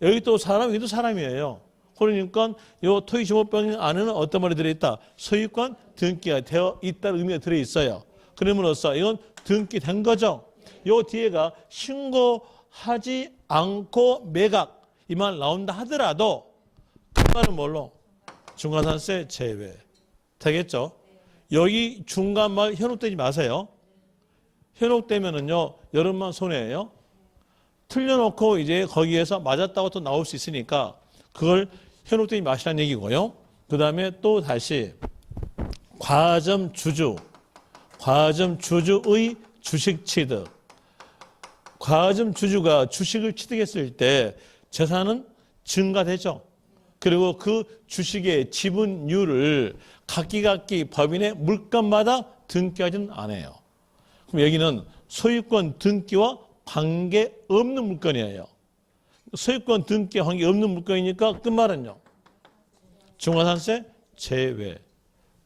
여기 또 사람, 여기도 사람이에요. 그러니까 이 토지 지목 변경 안에는 어떤 말이 들어있다? 소유권 등기가 되어 있다는 의미가 들어있어요. 그럼으로써 이건 등기된 거죠. 이 뒤에가 신고하지 않고 매각 이 말 나온다 하더라도 그 말은 뭘로? 중과산세 제외. 되겠죠? 여기 중간말 현혹되지 마세요. 현혹되면은요, 여러분만 손해예요. 틀려놓고 이제 거기에서 맞았다고 또 나올 수 있으니까 그걸 현혹되지 마시라는 얘기고요. 그 다음에 또 다시 과점 주주의 주식 취득. 과점 주주가 주식을 취득했을 때 재산은 증가되죠. 그리고 그 주식의 지분율을 각기 법인의 물건마다 등기하지는 않아요. 그럼 여기는 소유권 등기와 관계없는 물건이에요. 소유권 등기와 관계없는 물건이니까 끝말은요, 중과산세 제외.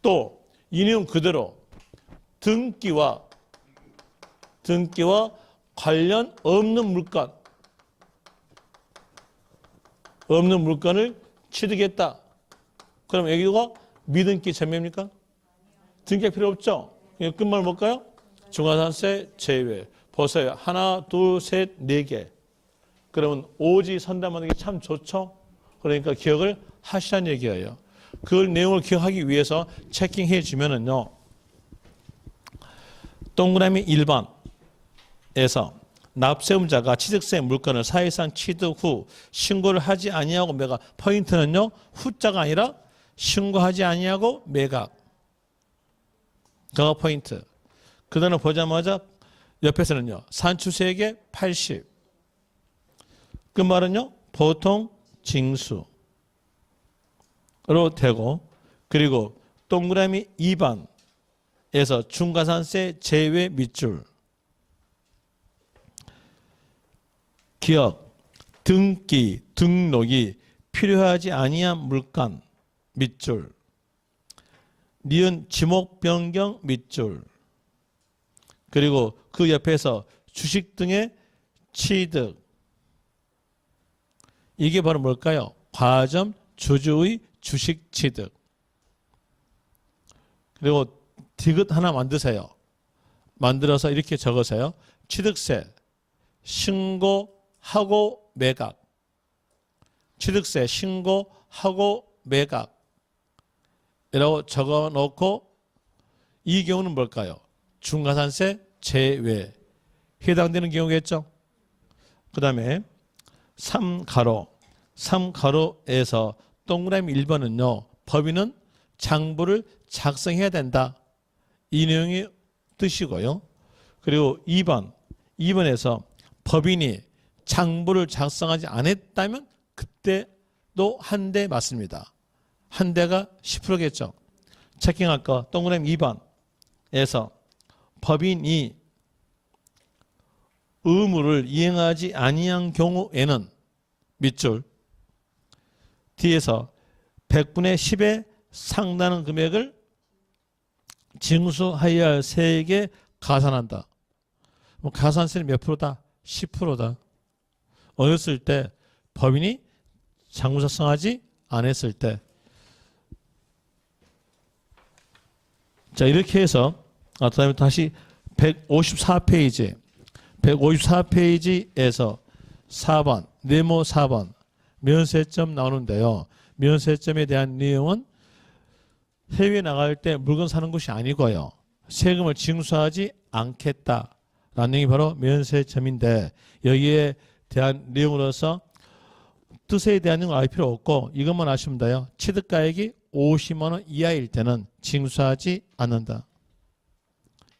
또 이 내용 그대로 등기와 관련 없는 물건을 취득했다. 그럼 여기가 미등기 전매입니까? 등기할 필요 없죠. 끝말 뭘까요? 중과산세 제외. 보세요. 하나, 둘, 셋, 네 개. 그러면 오지 선담하는 게 참 좋죠. 그러니까 기억을 하시라는 얘기예요. 그 내용을 기억하기 위해서 체킹해 주면은요, 동그라미 1번에서 납세음자가 취득세 물건을 사실상 취득 후 신고를 하지 아니하고 매각. 포인트는요, 후자가 아니라 신고하지 아니하고 매각. 그가 포인트. 그 다음에 보자마자 옆에서는요, 산출세액의 80. 그 말은요, 보통 징수로 되고, 그리고 동그라미 2번 중과산세 제외 밑줄. 기억, 등기, 등록이 필요하지 아니한 물건 밑줄. 니은 지목 변경 밑줄. 그리고 그 옆에서 주식 등의 취득. 이게 바로 뭘까요? 과점 주주의 주식 취득. 그리고 디귿 하나 만드세요. 만들어서 이렇게 적으세요. 취득세 신고하고 매각. 취득세 신고하고 매각. 이라고 적어 놓고 이 경우는 뭘까요? 중과산세 제외. 해당되는 경우겠죠? 그 다음에 3가로에서 동그라미 1번은요. 법인은 장부를 작성해야 된다. 이 내용이 뜻이고요. 그리고 2번에서 법인이 장부를 작성하지 않았다면 그때도 한 대 맞습니다. 한 대가 10%겠죠. 체킹할 거 동그라미 2번에서 법인이 의무를 이행하지 아니한 경우에는 밑줄 뒤에서 100분의 10에 상당한 금액을 징수하여야 할 세액에 가산한다. 가산세는 몇 프로다? 10%다. 어렸을 때 법인이 장부 작성하지 않았을 때. 자, 이렇게 해서 그다음에 다시 154페이지에서 4번 네모 4번 면세점 나오는데요. 면세점에 대한 내용은 해외 나갈 때 물건 사는 것이 아니고요. 세금을 징수하지 않겠다라는 내용이 바로 면세점인데 여기에 대한 내용으로서 뜻에 대한 내용을 알 필요 없고 이것만 아시면 돼요. 취득가액이 50만 원 이하일 때는 징수하지 않는다.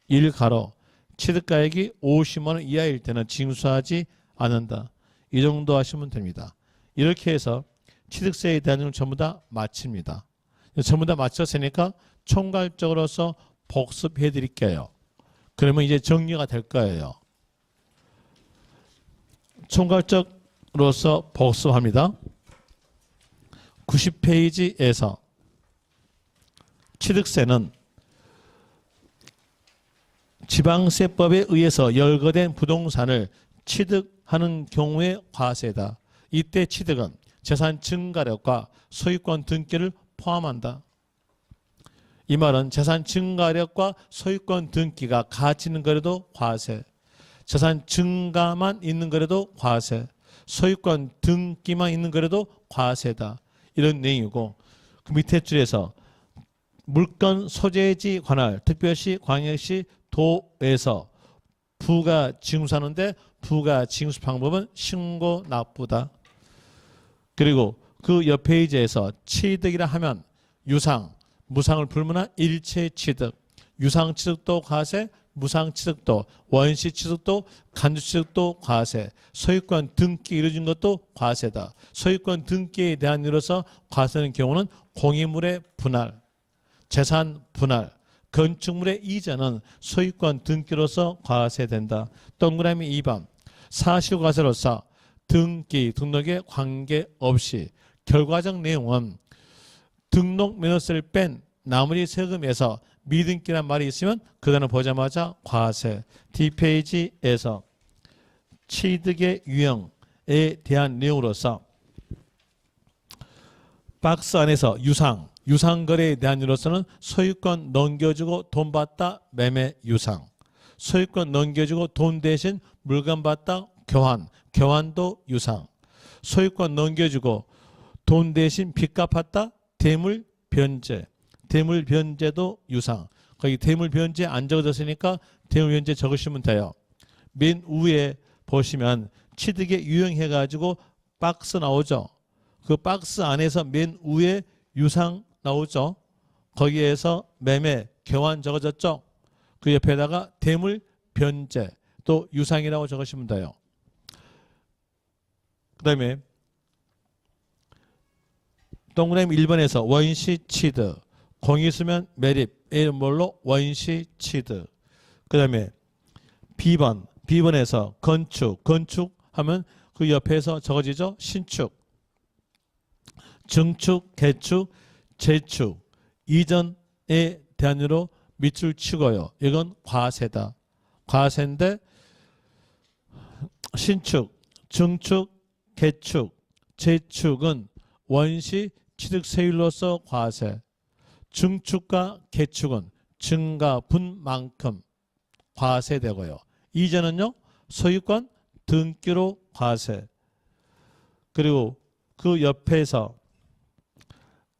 1가로 취득가액이 50만 원 이하일 때는 징수하지 않는다. 이 정도 하시면 됩니다. 이렇게 해서 취득세에 대한 내용 전부 다 마칩니다. 전부 다 마쳤으니까 총괄적으로서 복습해 드릴게요. 그러면 이제 정리가 될 거예요. 총괄적으로서 복습합니다. 90페이지에서 취득세는 지방세법에 의해서 열거된 부동산을 취득하는 경우의 과세다. 이때 취득은 재산 증가력과 소유권 등기를 포함한다. 이 말은 재산 증가력과 소유권 등기가 같이 있는 거라도 과세, 재산 증가만 있는 거라도 과세, 소유권 등기만 있는 거라도 과세다. 이런 내용이고 그 밑에 줄에서 물건 소재지 관할 특별시 광역시 도에서 부가 징수하는데 부가 징수 방법은 신고 납부다. 그리고 그 옆 페이지에서 취득이라 하면 유상, 무상을 불문한 일체 취득, 유상 취득도 과세, 무상 취득도, 원시 취득도, 간주 취득도 과세, 소유권 등기 이루어진 것도 과세다. 소유권 등기에 대한 이로서 과세는 경우는 공유물의 분할, 재산 분할, 건축물의 이전은 소유권 등기로서 과세된다. 동그라미 2번 사실과세로서 등기, 등록에 관계없이 결과적 내용은 등록 면허세를 뺀 나머지 세금에서 미등기란 말이 있으면 그 단어 보자마자 과세. D페이지에서 취득의 유형에 대한 내용으로서 박스 안에서 유상거래에 대한 이로서는 소유권 넘겨주고 돈 받다 매매 유상, 소유권 넘겨주고 돈 대신 물건 받다 교환도 유상, 소유권 넘겨주고 돈 대신 빚 갚았다 대물 변제, 대물 변제도 유상. 거기 대물 변제 안 적어졌으니까 대물 변제 적으시면 돼요. 맨 위에 보시면 취득의 유형 해가지고 박스 나오죠. 그 박스 안에서 맨 위에 유상 나오죠. 거기에서 매매, 교환 적어졌죠. 그 옆에다가 대물 변제 또 유상이라고 적으시면 돼요. 그 다음에 동그라미 1번에서 원시 취득, 공이 있으면 매립. A는 뭘로? 원시 취득. 그 다음에 B번에서 건축하면 그 옆에서 적어지죠? 신축, 증축, 개축, 재축, 이전에 대한으로 밑줄 치고요. 이건 과세다. 과세인데 신축, 증축, 개축, 재축은 원시 취득세율로서 과세, 증축과 개축은 증가분만큼 과세되고요. 이전은요 소유권 등기로 과세. 그리고 그 옆에서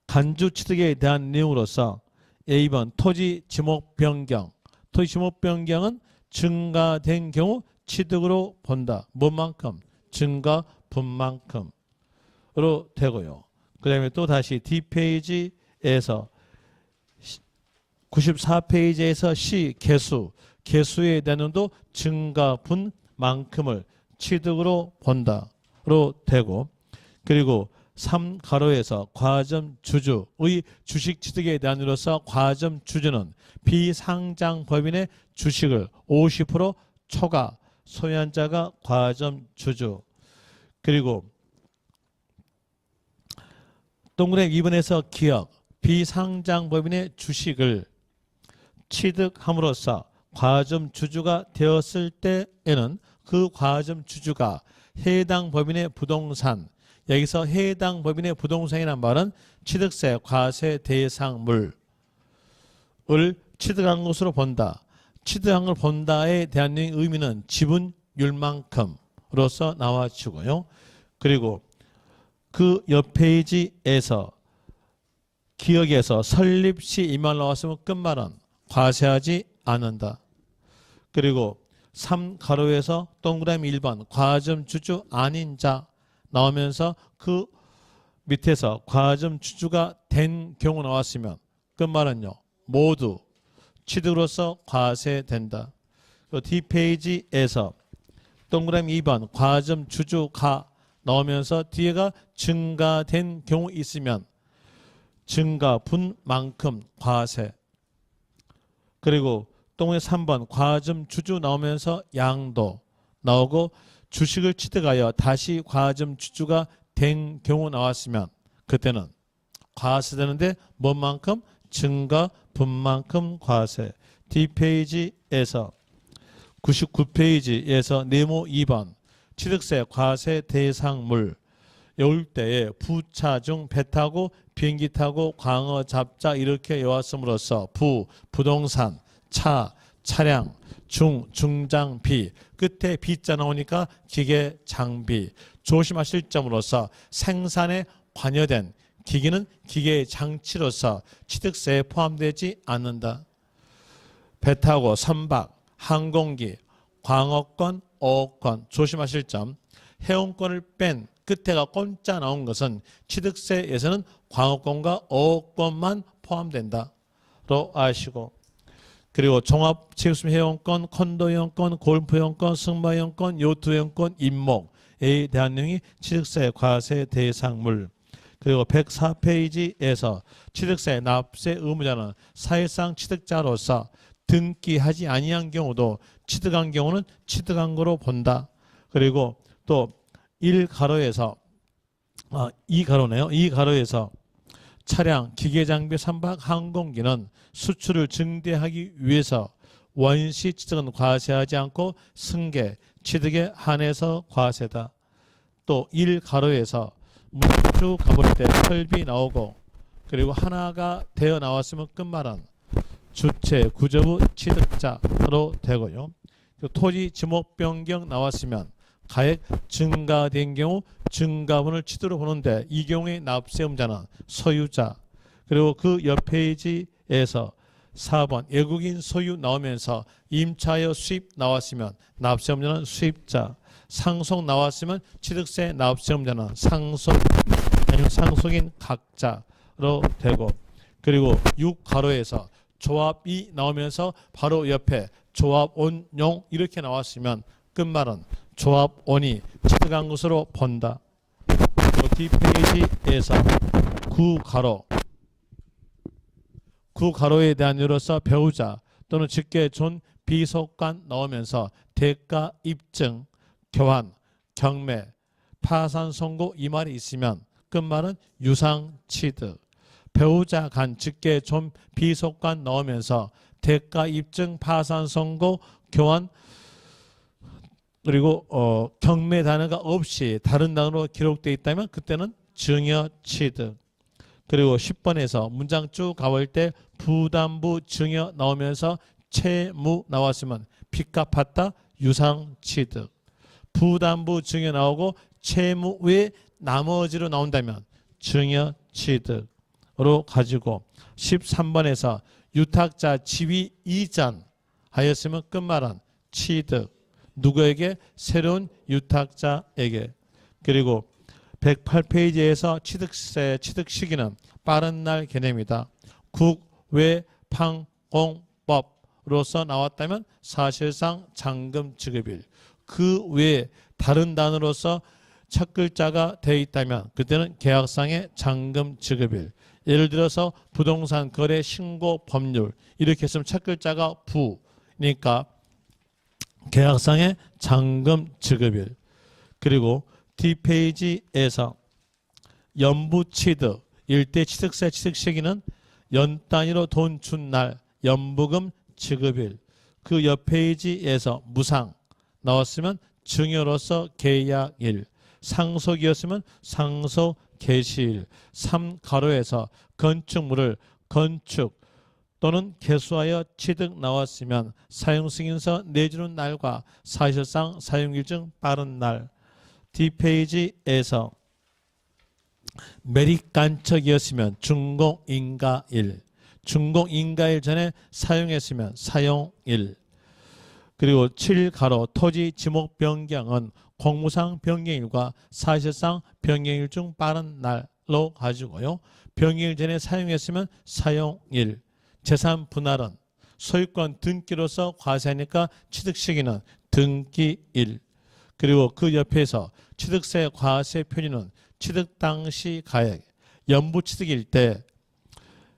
간주 취득에 대한 내용으로서 A번 토지 지목 변경. 토지 지목 변경은 증가된 경우 취득으로 본다. 뭔만큼? 증가분만큼으로 되고요. 그 다음에 또 다시 D페이지에서 94페이지에서 C 개수에 대한도 증가분만큼을 취득으로 본다로 되고, 그리고 3가로에서 과점 주주의 주식 취득에 대한으로서 과점 주주는 비상장 법인의 주식을 50% 초과 소유한 자가 과점 주주. 그리고 동그라미 2번에서 기억 비상장 법인의 주식을 취득함으로써 과점 주주가 되었을 때에는 그 과점 주주가 해당 법인의 부동산, 여기서 해당 법인의 부동산이란 말은 취득세 과세 대상물을 취득한 것으로 본다. 취득한 걸 본다에 대한 의미는 지분율만큼으로서 나와주고요. 그리고 그 옆 페이지에서 기억에서 설립 시 이 말 나왔으면 끝말은 과세하지 않는다. 그리고 3가로에서 동그라미 1번 과점 주주 아닌 자 나오면서 그 밑에서 과점 주주가 된 경우 나왔으면 끝말은요 모두 취득으로서 과세된다. D페이지에서 동그라미 2번 과점 주주가 나오면서 뒤에가 증가된 경우 있으면 증가분만큼 과세. 그리고 동그라미 3번 과점 주주 나오면서 양도 나오고 주식을 취득하여 다시 과점 주주가 된 경우 나왔으면 그때는 과세되는데 뭔만큼? 증가분만큼 과세. D페이지에서 99페이지에서 네모 2번 취득세 과세 대상물 올 때에 부차 중 배 타고 비행기 타고 광어 잡자 이렇게 외웠음으로써 부동산, 차량, 중장비 끝에 비자 나오니까 기계 장비 조심하실 점으로서 생산에 관여된 기기는 기계 장치로서 취득세에 포함되지 않는다. 배 타고 선박, 항공기, 광어권, 어업권 조심하실 점. 해운권을 뺀 끝에가 꼰자 나온 것은 취득세에서는 광어권과 어업권만 포함된다로 아시고, 그리고 종합체육수품 회원권, 콘도 회원권, 골프 회원권, 승마 회원권, 요트 회원권, 임목에 대한 내용이 취득세 과세 대상물. 그리고 104페이지에서 취득세 납세 의무자는 사실상 취득자로서 등기하지 아니한 경우도 취득한 경우는 취득한 거로 본다. 그리고 또 1가로에서 2가로네요. 2가로에서 차량, 기계장비, 선박, 항공기는 수출을 증대하기 위해서 원시 취득은 과세하지 않고 승계, 취득에 한해서 과세다. 또 1가로에서 문주 가볼 때 설비 나오고 그리고 하나가 되어 나왔으면 끝말은 주체, 구조부 취득자로 되고요. 토지 지목 변경 나왔으면 가액 증가된 경우 증가분을 취득으로 보는데 이 경우에 납세의무자는 소유자. 그리고 그 옆 페이지에서 4번 외국인 소유 나오면서 임차여 수입 나왔으면 납세의무자는 수입자. 상속 나왔으면 취득세 납세의무자는 상속 아니면 상속인 각자로 되고, 그리고 6가로에서 조합이 나오면서 바로 옆에 조합원용 이렇게 나왔으면 끝말은 조합원이 취득한 것으로 본다. 뒷페이지에서 9가로 구 가로에 대한 이유로서 배우자 또는 직계 존 비속관 나오면서 대가 입증 교환 경매 파산 선고 이 말이 있으면 끝말은 유상 취득. 배우자 간 직계 존 비속관 나오면서 대가 입증 파산 선고 교환 그리고 경매 단어가 없이 다른 단어로 기록되어 있다면 그때는 증여 취득. 그리고 10번에서 문장 쭉 가볼 때 부담부 증여 나오면서 채무 나왔으면 빚 갚았다 유상 취득. 부담부 증여 나오고 채무 외 나머지로 나온다면 증여 취득으로 가지고 13번에서 유탁자 지위 이전 하였으면 끝말은 취득. 누구에게? 새로운 유탁자에게. 그리고 108페이지에서 취득세 취득 시기는 빠른 날 개념이다. 국외판공법으로서 나왔다면 사실상 잔금 지급일. 그 외에 다른 단어로서 첫 글자가 되어 있다면 그때는 계약상의 잔금 지급일. 예를 들어서 부동산 거래 신고 법률 이렇게 했으면 첫 글자가 부니까 계약상의 잔금 지급일. 그리고 뒷페이지에서 연부 취득 일대 취득세 취득 시기는 연 단위로 돈 준 날 연부금 지급일. 그 옆 페이지에서 무상 나왔으면 증여로서 계약일. 상속이었으면 상속 개시일. 3가로에서 건축물을 건축 또는 개수하여 취득 나왔으면 사용승인서 내주는 날과 사실상 사용일정 빠른 날. 뒷페이지에서 매립간척이었으면 준공인가일. 준공인가일 전에 사용했으면 사용일. 그리고 7가로 토지 지목 변경은 공무상 변경일과 사실상 변경일 중 빠른 날로 가지고요. 변경일 전에 사용했으면 사용일. 재산 분할은 소유권 등기로서 과세하니까 취득 시기는 등기일. 그리고 그 옆에서 취득세 과세 표준은 취득 당시 가액. 연부 취득일 때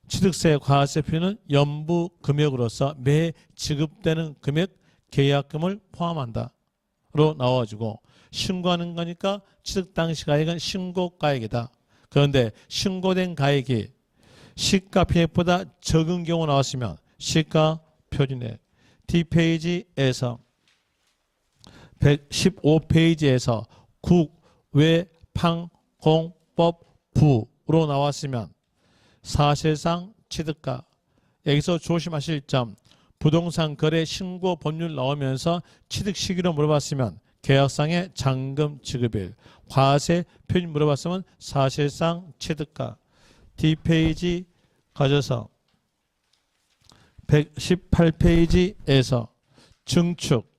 취득세 과세 표준은 연부 금액으로서 매 지급되는 금액 계약금을 포함한다로 나와가지고 신고하는 거니까 취득 당시 가액은 신고가액이다. 그런데 신고된 가액이 시가 피해보다 적은 경우 나왔으면 시가 표준액. 뒷페이지에서 115페이지에서 국외판공법부로 나왔으면 사실상 취득가. 여기서 조심하실 점 부동산 거래 신고 법률 나오면서 취득 시기로 물어봤으면 계약상의 잔금 지급일. 과세 표준 물어봤으면 사실상 취득가. 뒷페이지 가져서 118페이지에서 증축,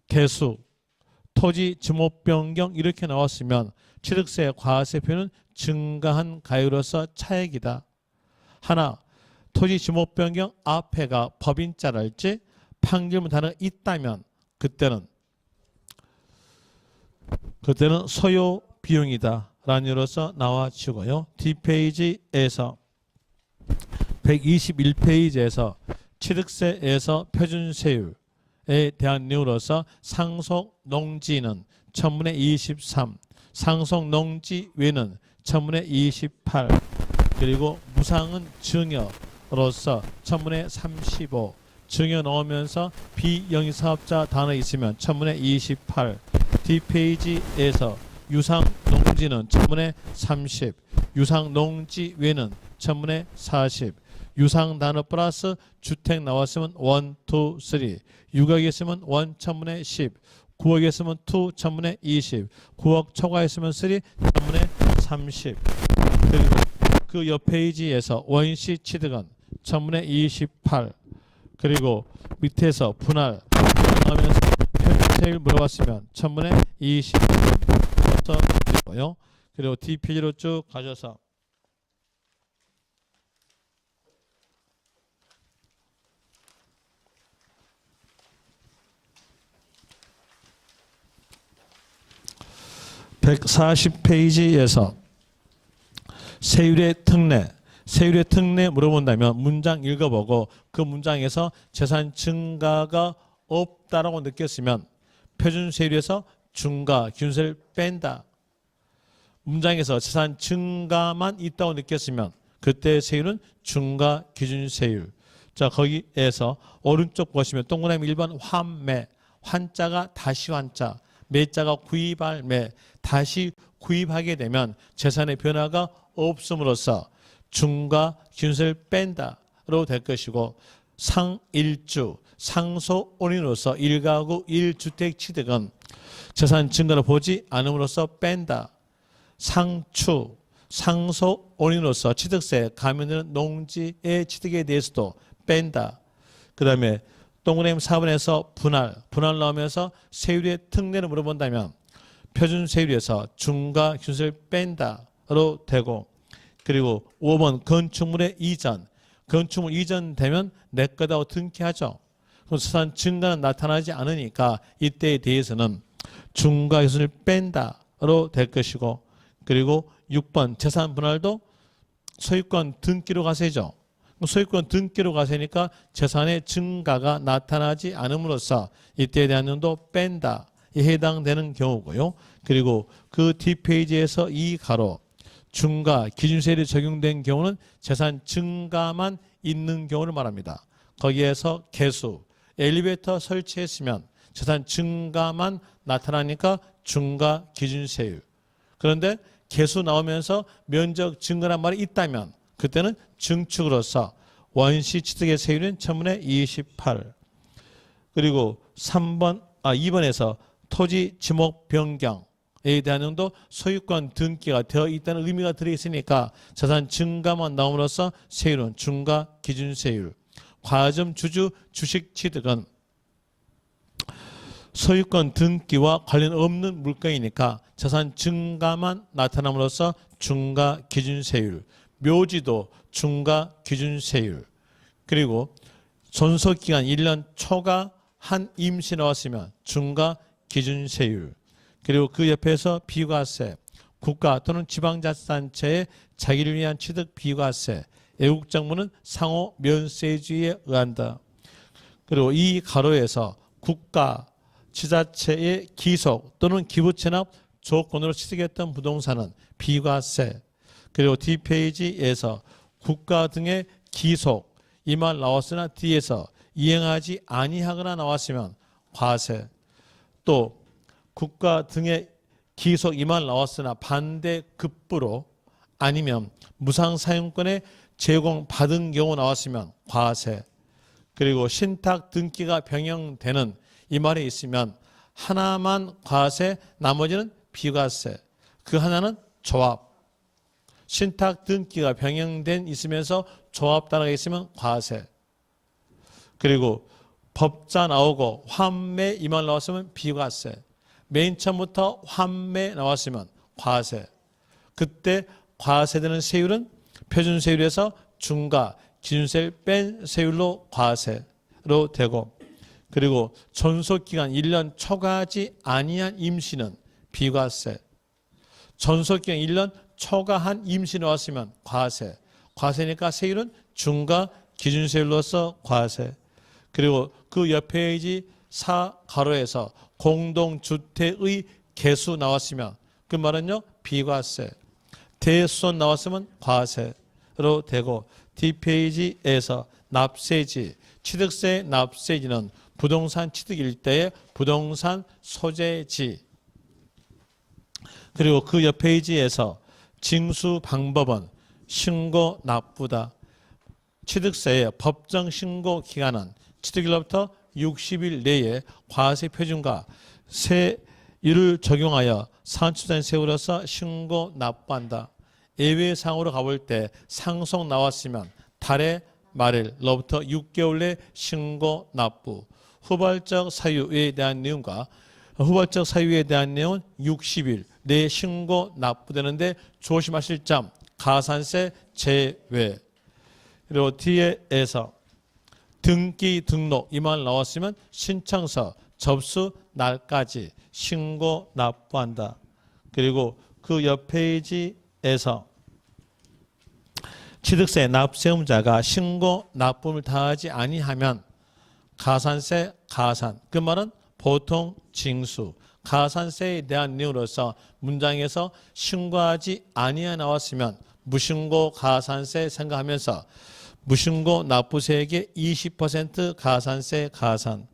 개수, 토지 지목 변경 이렇게 나왔으면 취득세 과세표는 증가한 가액으로서 차액이다. 하나, 토지 지목 변경 앞에가 법인자랄지 판결문 단어가 있다면 그때는 소요 비용이다 라는 이유로서 나와지고요. 뒷페이지에서 121페이지에서 취득세에서 표준세율에 대한 내용으로서 상속 농지는 천문의 23, 상속 농지 외는 천문의 28, 그리고 무상은 증여로서 천문의 35, 증여 넣으면서 비영리사업자 단어 있으면 천문의 28, 뒷페이지에서 유상 농지는 천문의 30, 유상 농지 외는 천문의 40, 유상 단어 플러스 주택 나왔으면 1, 2, 3, 6억이 있으면 1 천문의 10, 9억이 있으면 2 천문의 20, 9억 초과했으면 3 천문의 30. 그리고 그 옆 페이지에서 원시 취득은 천문의 28. 그리고 밑에서 분할 하면서 표준세율 물어봤으면 천문의 20. 그리고 뒷페이지로 쭉 가셔서 140페이지에서 세율의 특례, 세율의 특례 물어본다면 문장 읽어보고 그 문장에서 재산 증가가 없다라고 느꼈으면 표준 세율에서 중과 기준세율을 뺀다. 문장에서 재산 증가만 있다고 느꼈으면 그때 세율은 중과 기준세율. 자, 거기에서 오른쪽 보시면 동그라미 1번 환매, 환자가 다시 환자, 매자가 구입할 매, 다시 구입하게 되면 재산의 변화가 없음으로써 중과 기준세율을 뺀다로 될 것이고, 상일주, 상소혼인으로서 1가구 1주택 취득은 재산 증가를 보지 않음으로써 뺀다. 상추, 상소혼인으로서 취득세 감면되는 농지의 취득에 대해서도 뺀다. 그 다음에 동그라미 4번에서 분할 나오면서 세율의 특례를 물어본다면 표준 세율에서 중과 기준세율을 뺀다로 되고, 그리고 5번 건축물의 이전, 건축물 이전되면 내 거다고 등기하죠. 그럼 재산 증가는 나타나지 않으니까 이때에 대해서는 중과 기준을 뺀다로 될 것이고, 그리고 6번 재산 분할도 소유권 등기로 가세죠. 소유권 등기로 가세니까 재산의 증가가 나타나지 않음으로써 이때에 대한 내용도 뺀다. 에 해당되는 경우고요. 그리고 그 뒷페이지에서 이 가로 중과 기준세율이 적용된 경우는 재산 증가만 있는 경우를 말합니다. 거기에서 개수, 엘리베이터 설치했으면 재산 증가만 나타나니까 중과 기준세율. 그런데 개수 나오면서 면적 증가란 말이 있다면 그때는 증축으로서 원시 취득의 세율은 천분의 28. 그리고 2번에서 토지 지목 변경에 대한 내용도 소유권 등기가 되어 있다는 의미가 들어있으니까 재산 증가만 나옴으로써 세율은 중과 기준세율. 과점 주주 주식 취득은 소유권 등기와 관련 없는 물건이니까 재산 증가만 나타남으로써 중과 기준세율. 묘지도 중과 기준세율. 그리고 존속기간 1년 초과한 임시 나왔으면 중과 기준세율. 그리고 그 옆에서 비과세, 국가 또는 지방자치단체의 자기를 위한 취득 비과세, 애국정부는 상호 면세주의에 의한다. 그리고 이 가로에서 국가, 지자체의 기속 또는 기부채납 조건으로 취득했던 부동산은 비과세. 그리고 뒷페이지에서 국가 등의 기속, 이 말 나왔으나 뒤에서 이행하지 아니하거나 나왔으면 과세. 또 국가 등의 기속, 이 말 나왔으나 반대급부로 아니면 무상사용권의 제공받은 경우 나왔으면 과세. 그리고 신탁 등기가 병행되는 이 말이 있으면 하나만 과세, 나머지는 비과세. 그 하나는 조합. 신탁 등기가 병행된 있으면서 조합 단어가 있으면 과세. 그리고 법자 나오고 환매 이 말 나왔으면 비과세. 맨 처음부터 환매 나왔으면 과세. 그때 과세되는 세율은 표준세율에서 중과 기준세율 뺀 세율로 과세로 되고, 그리고 존속기간 1년 초과하지 아니한 임시는 비과세. 존속기간 1년 초과한 임시 나왔으면 과세. 과세니까 세율은 중과 기준세율로서 과세. 그리고 그 옆 페이지 4가로에서 공동주택의 개수 나왔으면 그 말은요 비과세. 대수선 나왔으면 과세로 되고, 뒷페이지에서 납세지, 취득세 납세지는 부동산 취득일 때의 부동산 소재지. 그리고 그 옆 페이지에서 징수 방법은 신고 납부다. 취득세의 법정 신고 기간은 취득일로부터 60일 내에 과세 표준과 세율을 적용하여 산출된 세율로서 신고 납부한다. 예외상으로 가볼 때 상속 나왔으면 달의 말일로부터 6개월 내 신고 납부. 후발적 사유에 대한 내용과 후발적 사유에 대한 내용은 60일 내 신고 납부되는데 조심하실 점 가산세 제외. 그리고 뒤에서 등기 등록 이 말 나왔으면 신청서 접수 날까지 신고 납부한다. 그리고 그 옆 페이지에서 취득세 납세의무자가 신고 납부를 다하지 아니하면 가산세 가산, 그 말은 보통 징수, 가산세에 대한 내용으로서 문장에서 신고하지 아니하 나왔으면 무신고 가산세 생각하면서 무신고 납부세액의 20% 가산세 가산,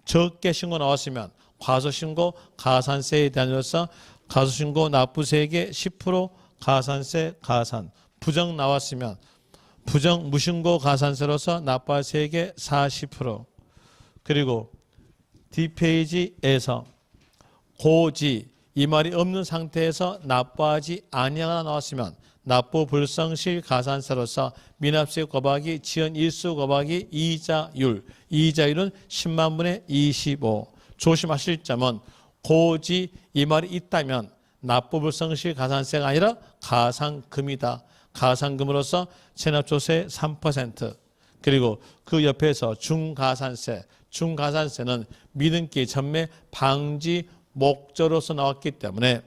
적게 신고 나왔으면 과소신고 가산세에 대한으로서 과소신고 납부세액의 10% 가산세 가산, 부정 나왔으면 부정 무신고 가산세로서 납부할 세액의 40%. 그리고 뒷페이지에서 고지 이 말이 없는 상태에서 납부하지 아니하거나 나왔으면 납부 불성실 가산세로서 미납세 곱하기 지연 일수 곱하기 이자율, 이자율은 10만 분의 25. 조심하실 점은 고지 이 말이 있다면 납부 불성실 가산세가 아니라 가상금이다. 가상금으로서 체납조세 3%. 그리고 그 옆에서 중가산세, 중가산세는 미등기 전매 방지 목적으로서 나왔기 때문에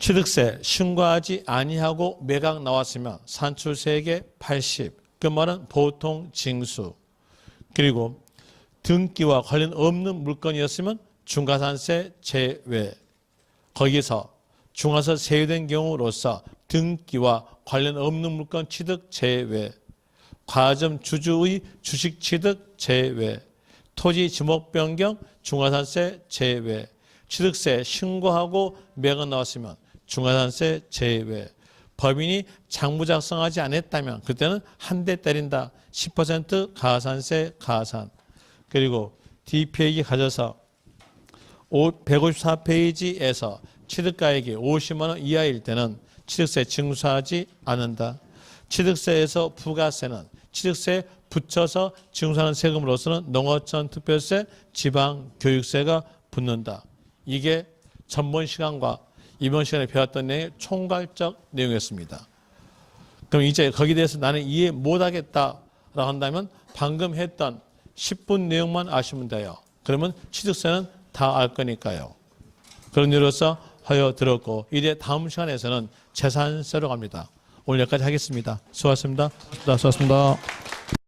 취득세 신고하지 아니하고 매각 나왔으면 산출세액의 80, 그 말은 보통 징수. 그리고 등기와 관련 없는 물건이었으면 중가산세 제외. 거기서 중과세 세유된 경우로서 등기와 관련 없는 물건 취득 제외. 과점 주주의 주식 취득 제외. 토지 지목 변경 중과산세 제외. 취득세 신고하고 매각 나왔으면 중과산세 제외. 법인이 장부 작성하지 않았다면 그때는 한 대 때린다. 10% 가산세 가산. 그리고 D페이지 가져서 154페이지에서 취득가액이 50만 원 이하일 때는 취득세 징수하지 않는다. 취득세에서 부가세는 취득세에 붙여서 징수하는 세금으로서는 농어촌 특별세, 지방교육세가 붙는다. 이게 전번 시간과 이번 시간에 배웠던 내용의 총괄적 내용이었습니다. 그럼 이제 거기에 대해서 나는 이해 못하겠다라고 한다면 방금 했던 10분 내용만 아시면 돼요. 그러면 취득세는 다 알 거니까요. 그런 이유로서 하여 들었고 이제 다음 시간에서는 재산세로 갑니다. 오늘 여기까지 하겠습니다. 수고하셨습니다. 수고하셨습니다.